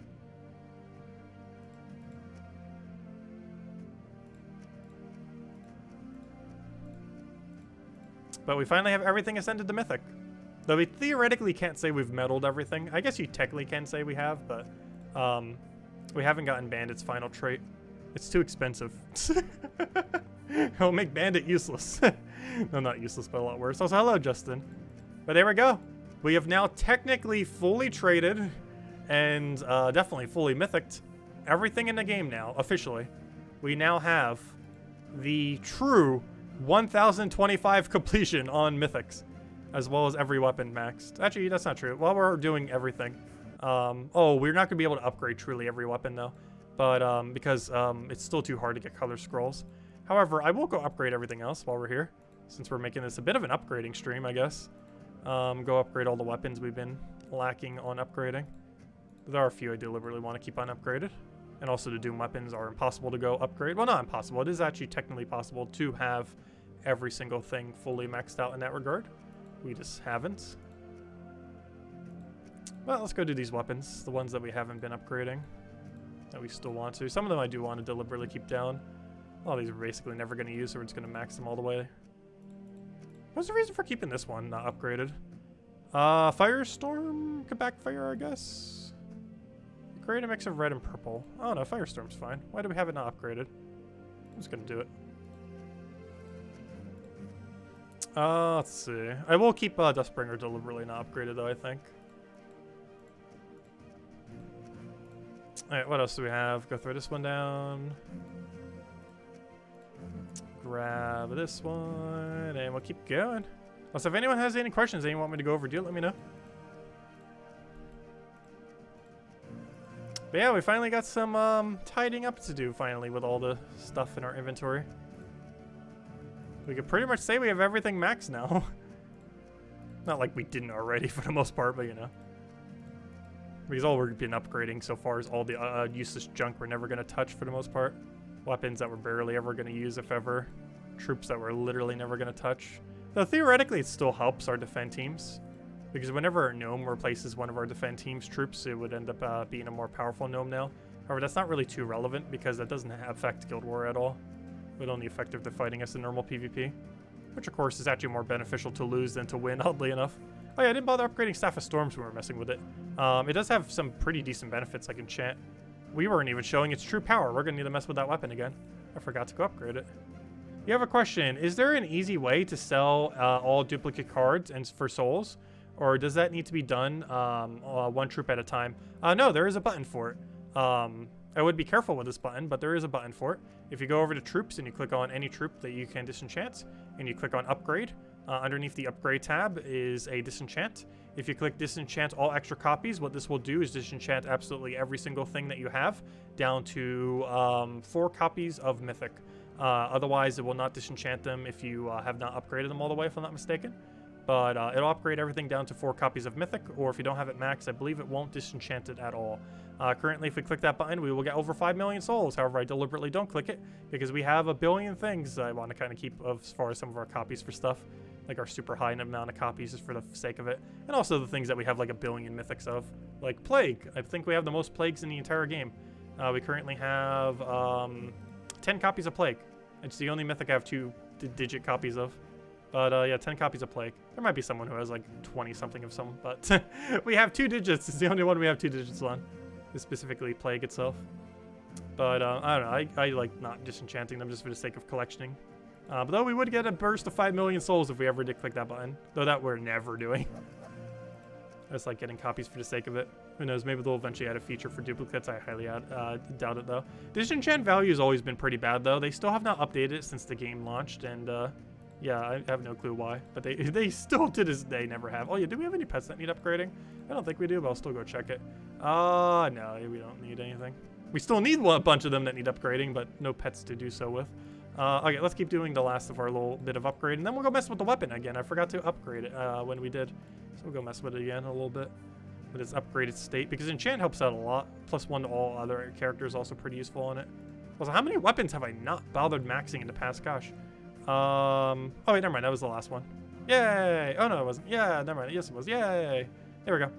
But we finally have everything ascended to Mythic. Though we theoretically can't say we've meddled everything. I guess you technically can say we have, but we haven't gotten Bandit's final trait. It's too expensive. It'll make Bandit useless. No, not useless, but a lot worse. Also, hello, Justin. But there we go. We have now technically fully traded and definitely fully Mythic'd everything in the game now, officially. We now have the true 1025 completion on Mythics, as well as every weapon maxed. Actually, that's not true. While we're doing everything. Oh, we're not going to be able to upgrade truly every weapon, though. But, because it's still too hard to get color scrolls. However, I will go upgrade everything else while we're here, since we're making this a bit of an upgrading stream, I guess. Go upgrade all the weapons we've been lacking on upgrading. There are a few I deliberately want to keep unupgraded. And also the Doom weapons are impossible to go upgrade. Well, not impossible. It is actually technically possible to have every single thing fully maxed out in that regard. We just haven't. Well, let's go do these weapons. The ones that we haven't been upgrading. That we still want to. Some of them I do want to deliberately keep down. All these are basically never going to use, so we're just going to max them all the way. What's the reason for keeping this one not upgraded? Firestorm could backfire, I guess. Create a mix of red and purple. Oh no, Firestorm's fine. Why do we have it not upgraded? I'm just going to do it. Let's see. I will keep Dustbringer deliberately not upgraded, though, I think. Alright, what else do we have? Go throw this one down. Grab this one, and we'll keep going. Also, if anyone has any questions that you want me to go over, do let me know. But yeah, we finally got some tidying up to do, finally, with all the stuff in our inventory. We could pretty much say we have everything maxed now. Not like we didn't already for the most part, but you know. Because all we've been upgrading so far is all the useless junk we're never going to touch for the most part. Weapons that we're barely ever going to use, if ever. Troops that we're literally never going to touch. Though theoretically it still helps our defend teams. Because whenever a gnome replaces one of our defend team's troops, it would end up being a more powerful gnome now. However, that's not really too relevant because that doesn't affect Guild War at all. It would only affect if they're fighting us in normal PvP. Which of course is actually more beneficial to lose than to win, oddly enough. Oh yeah, I didn't bother upgrading Staff of Storms when we were messing with it. It does have some pretty decent benefits like enchant. We weren't even showing its true power. We're gonna need to mess with that weapon again. I forgot to go upgrade it. You have a question. Is there an easy way to sell all duplicate cards and for souls? Or does that need to be done one troop at a time? No, there is a button for it. I would be careful with this button, but there is a button for it. If you go over to troops and you click on any troop that you can disenchant, and you click on upgrade, underneath the upgrade tab is a disenchant. If you click disenchant all extra copies, what this will do is disenchant absolutely every single thing that you have down to 4 copies of Mythic. Otherwise, it will not disenchant them if you have not upgraded them all the way, if I'm not mistaken. But it'll upgrade everything down to 4 copies of Mythic, or if you don't have it maxed, I believe it won't disenchant it at all. Currently, if we click that button, we will get over 5 million souls. However, I deliberately don't click it because we have a billion things I want to kind of keep as far as some of our copies for stuff. Like our super high amount of copies just for the sake of it. And also the things that we have like a billion mythics of. Like Plague. I think we have the most plagues in the entire game. We currently have 10 copies of Plague. It's the only mythic I have 2-digit copies of. But yeah, 10 copies of Plague. There might be someone who has like 20 something of some, but we have 2 digits. It's the only one we have 2 digits on. It's specifically Plague itself. But I don't know, I like not disenchanting them just for the sake of collectioning. But though we would get a burst of 5 million souls if we ever did click that button. Though that we're never doing. It's like getting copies for the sake of it. Who knows, maybe they'll eventually add a feature for duplicates. I highly doubt it though. Disenchant value has always been pretty bad though. They still have not updated it since the game launched, and yeah, I have no clue why. But they still to this day never have. Oh yeah, do we have any pets that need upgrading? I don't think we do, but I'll still go check it. No, we don't need anything. We still need a bunch of them that need upgrading, but no pets to do so with. Okay, let's keep doing the last of our little bit of upgrade, and then we'll go mess with the weapon again. I forgot to upgrade it when we did. So we'll go mess with it again a little bit with its upgraded state, because enchant helps out a lot. +1 to all other characters, also pretty useful on it. Also, how many weapons have I not bothered maxing in the past? Gosh. Oh wait, never mind, that was the last one. Yay! Oh no, it wasn't. Yeah, never mind. Yes, it was. Yay! There we go.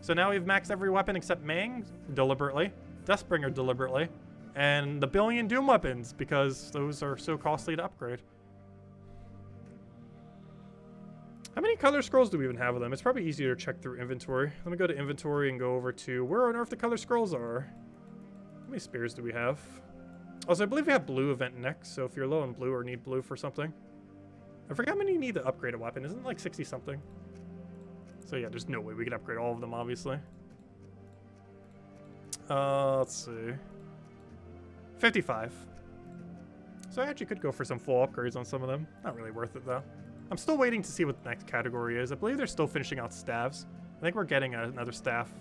So now we've maxed every weapon except Mang, deliberately. Deathbringer, deliberately. And the billion Doom weapons, because those are so costly to upgrade. How many color scrolls do we even have of them? It's probably easier to check through inventory. Let me go to inventory and go over to where on earth the color scrolls are. How many spears do we have? Also, I believe we have blue event next, so if you're low on blue or need blue for something. I forgot how many you need to upgrade a weapon. Isn't it like 60 something? So yeah, there's no way we could upgrade all of them, obviously. Let's see. 55. So I actually could go for some full upgrades on some of them. Not really worth it though. I'm still waiting to see what the next category is. I believe they're still finishing out staffs. I think we're getting another staff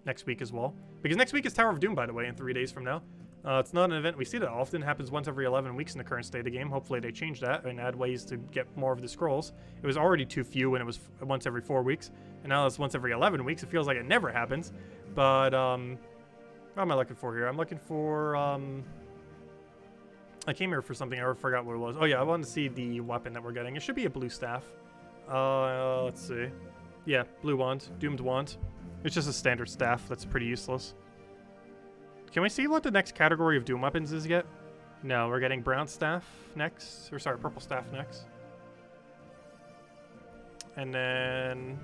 next week as well. Because next week is Tower of Doom, by the way, in 3 days from now. It's not an event we see that often. It happens once every 11 weeks in the current state of the game. Hopefully they change that and add ways to get more of the scrolls. It was already too few when it was once every 4 weeks. And now it's once every 11 weeks. It feels like it never happens. But, what am I looking for here? I'm looking for, I came here for something. I forgot what it was. Oh yeah, I wanted to see the weapon that we're getting. It should be a blue staff. Let's see. Yeah, blue wand. Doomed wand. It's just a standard staff that's pretty useless. Can we see what the next category of Doom weapons is yet? No, we're getting brown staff next. Or sorry, purple staff next. And then...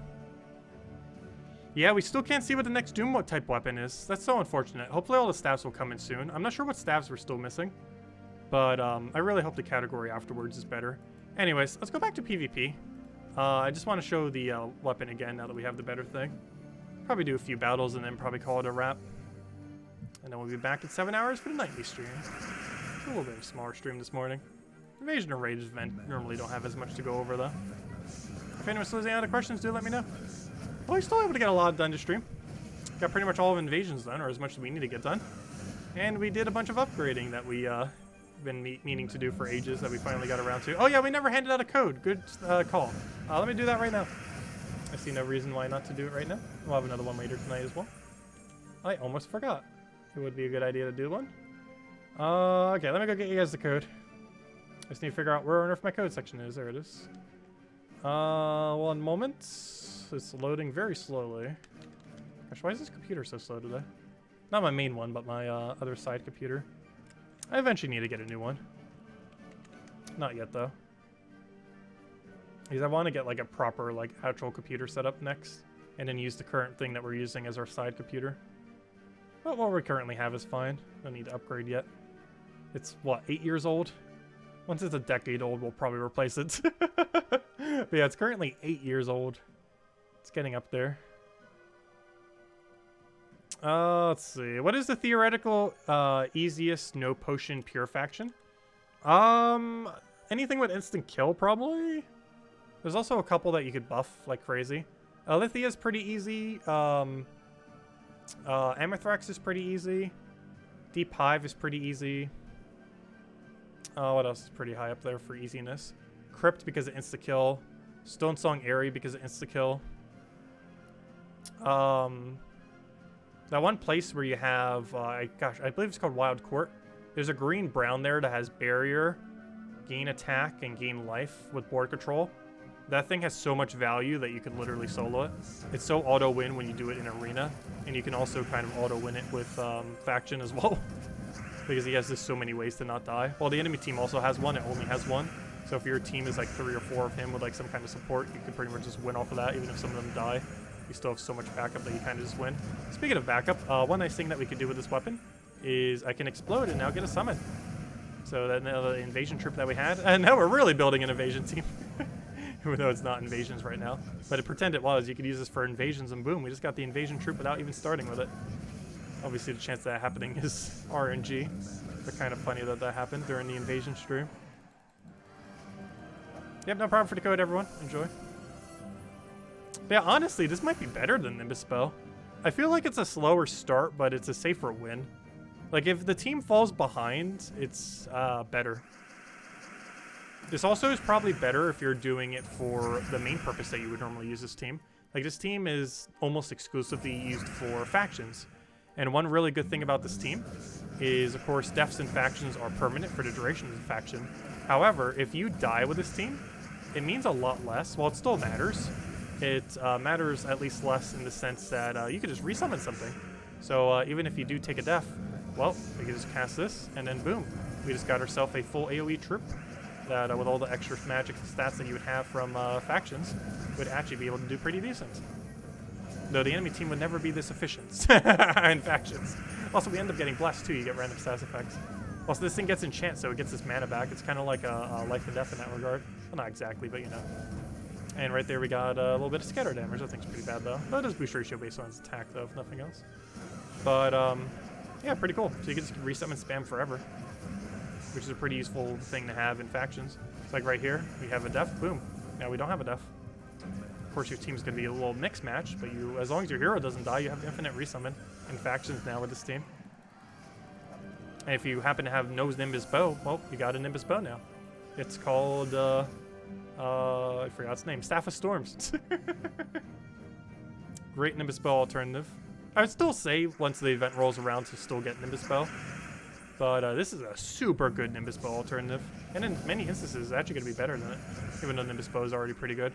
yeah, we still can't see what the next Doom type weapon is. That's so unfortunate. Hopefully all the staffs will come in soon. I'm not sure what staffs we're still missing. But I really hope the category afterwards is better. Anyways, let's go back to PvP. I just want to show the weapon again now that we have the better thing. Probably do a few battles and then probably call it a wrap. And then we'll be back in 7 hours for the nightly stream. A little bit of a smaller stream this morning. Invasion of Rage event normally don't have as much to go over though. If anyone's still any other questions, do let me know. Well, we're still able to get a lot done to stream. Got pretty much all of Invasions done, or as much as we need to get done. And we did a bunch of upgrading that we been meaning to do for ages that we finally got around to. Oh yeah, we never handed out a code. Good call. Let me do that right now. I see no reason why not to do it right now. We'll have another one later tonight as well. I almost forgot. It would be a good idea to do one. Okay, let me go get you guys the code. I just need to figure out where on earth my code section is. There it is. 1 moment. It's loading very slowly. Gosh, why is this computer so slow today? Not my main one, but my other side computer. I eventually need to get a new one. Not yet, though. Because I want to get like a proper, like, actual computer setup next. And then use the current thing that we're using as our side computer. But what we currently have is fine. Don't need to upgrade yet. It's, what, 8 years old? Once it's a decade old, we'll probably replace it. But yeah, it's currently 8 years old. It's getting up there. Let's see. What is the theoretical easiest no potion pure faction? Anything with instant kill, probably. There's also a couple that you could buff like crazy. Alithia is pretty easy. Amethyrax is pretty easy. Deep Hive is pretty easy. What else is pretty high up there for easiness? Crypt because of insta kill. Stone Song Airy because of insta kill. That one place where you have, gosh, I believe it's called Wild Court. There's a green brown there that has barrier, gain attack, and gain life with board control. That thing has so much value that you can literally solo it. It's so auto-win when you do it in arena, and you can also kind of auto-win it with faction as well. Because he has just so many ways to not die. Well, the enemy team also has one, it only has one. So if your team is like 3 or 4 of him with like some kind of support, you can pretty much just win off of that, even if some of them die. You still have so much backup that you kind of just win. Speaking of backup, one nice thing that we could do with this weapon is I can explode and now get a summon. So that now the invasion troop that we had, and now we're really building an invasion team. Even though it's not invasions right now. But pretend it was. You could use this for invasions and boom, we just got the invasion troop without even starting with it. Obviously the chance of that happening is RNG. But kind of funny that that happened during the invasion stream. Yep, no problem for the code, everyone. Enjoy. But yeah, honestly, this might be better than Nimbus Spell. I feel like it's a slower start, but it's a safer win. Like, if the team falls behind, it's better. This also is probably better if you're doing it for the main purpose that you would normally use this team. Like, this team is almost exclusively used for factions. And one really good thing about this team is, of course, deaths in factions are permanent for the duration of the faction. However, if you die with this team, it means a lot less. Well, it still matters. It matters at least less in the sense that you could just resummon something. So even if you do take a death, well, we can just cast this, and then boom. We just got ourselves a full AoE troop that with all the extra magic stats that you would have from factions, would actually be able to do pretty decent. Though the enemy team would never be this efficient in factions. Also, we end up getting blessed too, you get random stats effects. Also, this thing gets enchant, so it gets its mana back. It's kind of like a life and death in that regard. Well, not exactly, but you know. And right there we got a little bit of scatter damage. I think it's pretty bad though. That does boost ratio based on its attack though, if nothing else. But yeah, pretty cool. So you can just resummon spam forever, which is a pretty useful thing to have in factions. It's like right here, we have a death, boom. Now we don't have a death. Of course, your team's gonna be a little mixed match, but you, as long as your hero doesn't die, you have infinite resummon in factions now with this team. And if you happen to have no Nimbus Bow, well, you got a Nimbus Bow now. It's called, I forgot its name, Staff of Storms. Great Nimbus Bow alternative. I would still say once the event rolls around to still get Nimbus Bow. But this is a super good Nimbus Bow alternative. And in many instances, it's actually going to be better than it. Even though Nimbus Bow is already pretty good.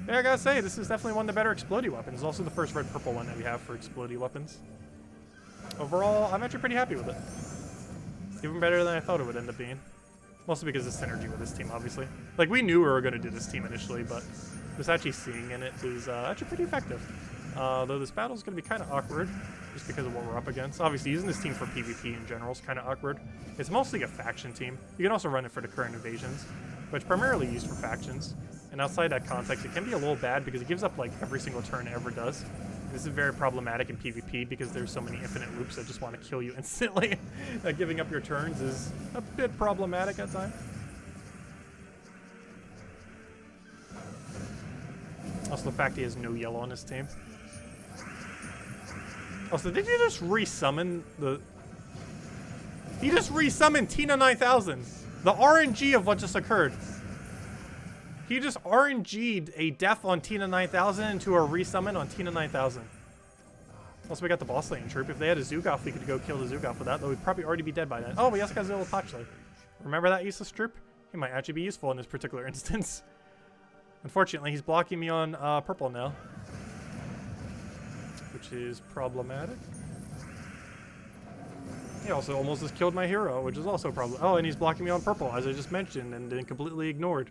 Yeah, I gotta say, this is definitely one of the better explodey weapons. It's also the first red-purple one that we have for explodey weapons. Overall, I'm actually pretty happy with it. Even better than I thought it would end up being. Mostly because of synergy with this team, obviously. Like, we knew we were going to do this team initially, but just actually seeing in it is actually pretty effective. Though this battle is going to be kind of awkward, just because of what we're up against. Obviously, using this team for PvP in general is kind of awkward. It's mostly a faction team. You can also run it for the current invasions, but it's primarily used for factions. And outside that context, it can be a little bad because it gives up, like, every single turn it ever does. This is very problematic in PvP because there's so many infinite loops that just want to kill you instantly. Giving up your turns is a bit problematic at times. Also, the fact he has no yellow on his team. Also, did you just resummon the... He just resummoned Tina 9000. The RNG of what just occurred. He just RNG'd a death on Tina 9000 into a resummon on Tina 9000. Also, we got the boss lane troop. If they had a Zugoff, we could go kill the Zugoff with that, though we'd probably already be dead by then. Oh, we also got Zeddicus-KrissTigger. Remember that useless troop? He might actually be useful in this particular instance. Unfortunately, he's blocking me on purple now, which is problematic. He also almost just killed my hero, which is also a problem. Oh, and he's blocking me on purple, as I just mentioned, and then completely ignored.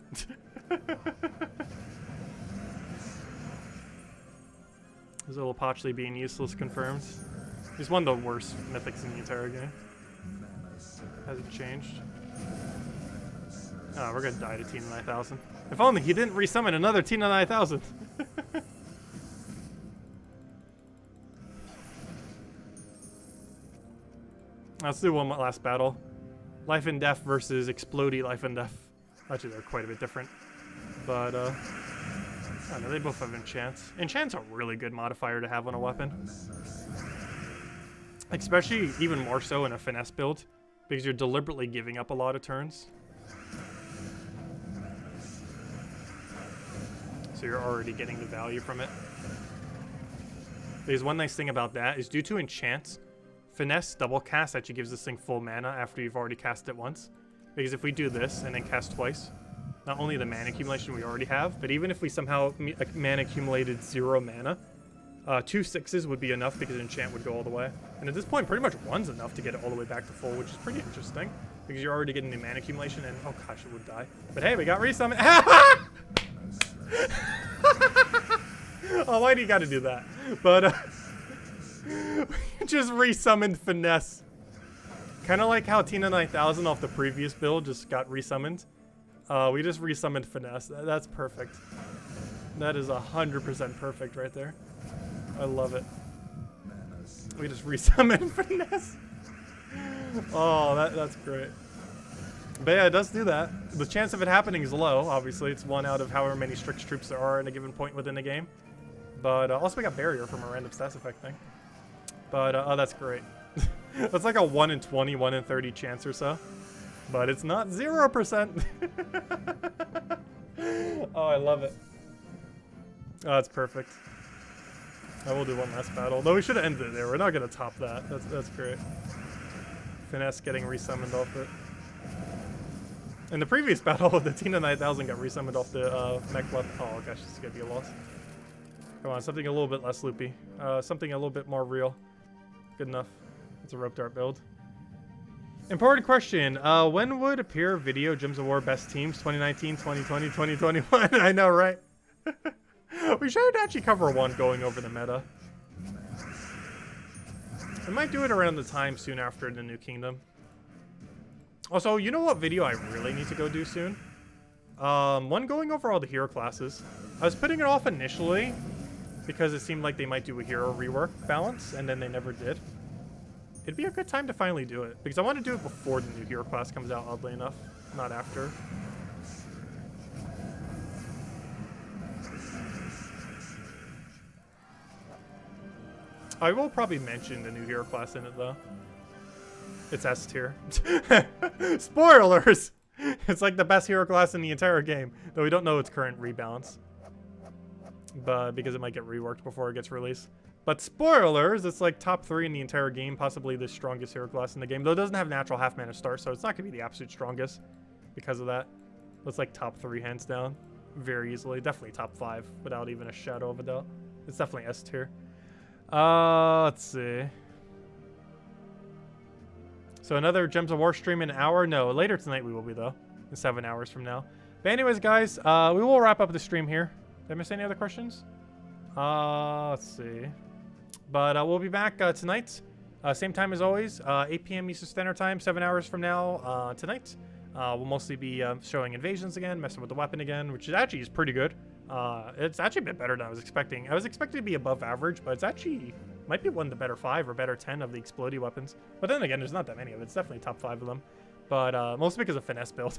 His little Potchley being useless confirms. He's one of the worst mythics in the entire game. Hasn't changed. Oh, we're gonna die to Tina 9000. If only he didn't resummon another Tina 9000. Let's do one last battle. Life and Death versus Explodey Life and Death. Actually, they're quite a bit different. But, I don't know, they both have enchants. Enchant's a really good modifier to have on a weapon. Especially even more so in a finesse build, because you're deliberately giving up a lot of turns. So you're already getting the value from it. There's one nice thing about that is due to enchants, finesse double cast actually gives this thing full mana after you've already cast it once. Because if we do this and then cast twice, not only the mana accumulation we already have, but even if we somehow mana accumulated 0 mana, 2 6s would be enough because enchant would go all the way. And at this point, pretty much 1's enough to get it all the way back to full, which is pretty interesting. Because you're already getting the mana accumulation and, oh gosh, it would die. But hey, we got resummon. Oh, why do you gotta do that? But, just resummoned finesse. Kind of like how Tina 9000 off the previous build just got resummoned. We just resummoned finesse. That's perfect. That is 100% perfect right there. I love it. We just resummoned finesse. Oh, that's great. But yeah, it does do that. The chance of it happening is low, obviously. It's 1 out of however many Strix troops there are at a given point within the game. But also we got barrier from a random stats effect thing. But, oh, that's great. That's like a 1 in 20, 1 in 30 chance or so. But it's not 0%. Oh, I love it. Oh, that's perfect. I will do one last battle. Though we should have ended it there. We're not going to top that. That's great. Finesse getting resummoned off it. In the previous battle, the Tina 9000 got resummoned off the mech weapon. Oh gosh, this is going to be a loss. Come on, something a little bit less loopy. Something a little bit more real. Good enough. It's a rope dart build. Important question. When would appear video Gems of War best teams? 2019, 2020, 2021? I know, right? We should actually cover one going over the meta. I might do it around the time soon after the New Kingdom. Also, you know what video I really need to go do soon? One going over all the hero classes. I was putting it off initially because it seemed like they might do a hero rework balance, and then they never did. It'd be a good time to finally do it, because I want to do it before the new hero class comes out, oddly enough, not after. I will probably mention the new hero class in it, though. It's S tier. Spoilers! It's like the best hero class in the entire game, though we don't know its current rebalance. But because it might get reworked before it gets released. But spoilers, it's like top 3 in the entire game, possibly the strongest hero class in the game. Though it doesn't have natural half mana start, so it's not going to be the absolute strongest because of that. It's like top 3 hands down, very easily. Definitely top 5 without even a shadow of a doubt. It's definitely S tier. Let's see. So another Gems of War stream in an hour? No, later tonight we will be, though. In 7 hours from now. But anyways, guys, we will wrap up the stream here. Did I miss any other questions? Let's see. But we'll be back tonight. Same time as always. 8 p.m. Eastern Standard Time, 7 hours from now tonight. We'll mostly be showing invasions again, messing with the weapon again, which is actually pretty good. It's actually a bit better than I was expecting. I was expecting to be above average, but it's actually might be one of the better 5 or better 10 of the explodey weapons. But then again, there's not that many of it. It's definitely top 5 of them. But mostly because of finesse build.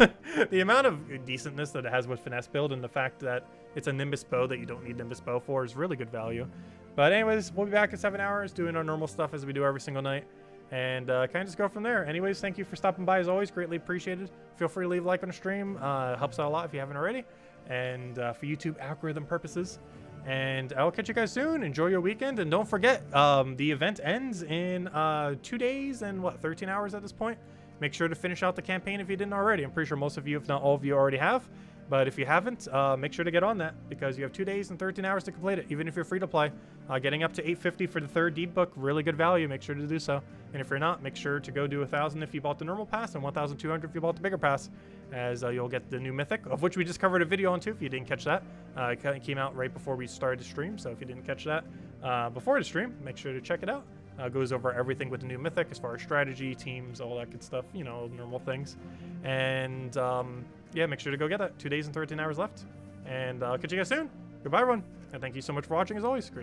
The amount of decentness that it has with finesse build and the fact that it's a Nimbus bow that you don't need Nimbus bow for is really good value. But anyways, we'll be back in 7 hours doing our normal stuff as we do every single night. And kind of just go from there. Anyways, thank you for stopping by as always. Greatly appreciated. Feel free to leave a like on the stream. Helps out a lot if you haven't already. And for YouTube algorithm purposes. And I'll catch you guys soon. Enjoy your weekend. And don't forget, the event ends in 2 days and, 13 hours at this point? Make sure to finish out the campaign if you didn't already. I'm pretty sure most of you, if not all of you, already have. But if you haven't, make sure to get on that because you have 2 days and 13 hours to complete it, even if you're free to play. Getting up to 850 for the third deed book, really good value. Make sure to do so. And if you're not, make sure to go do 1,000 if you bought the normal pass and 1,200 if you bought the bigger pass, as you'll get the new Mythic, of which we just covered a video on too, if you didn't catch that. It came out right before we started the stream, so if you didn't catch that before the stream, make sure to check it out. Goes over everything with the new Mythic as far as strategy, teams, all that good stuff, you know, normal things. And yeah, make sure to go get that. 2 days and 13 hours left. And I'll catch you guys soon. Goodbye, everyone. And thank you so much for watching, as always. Great.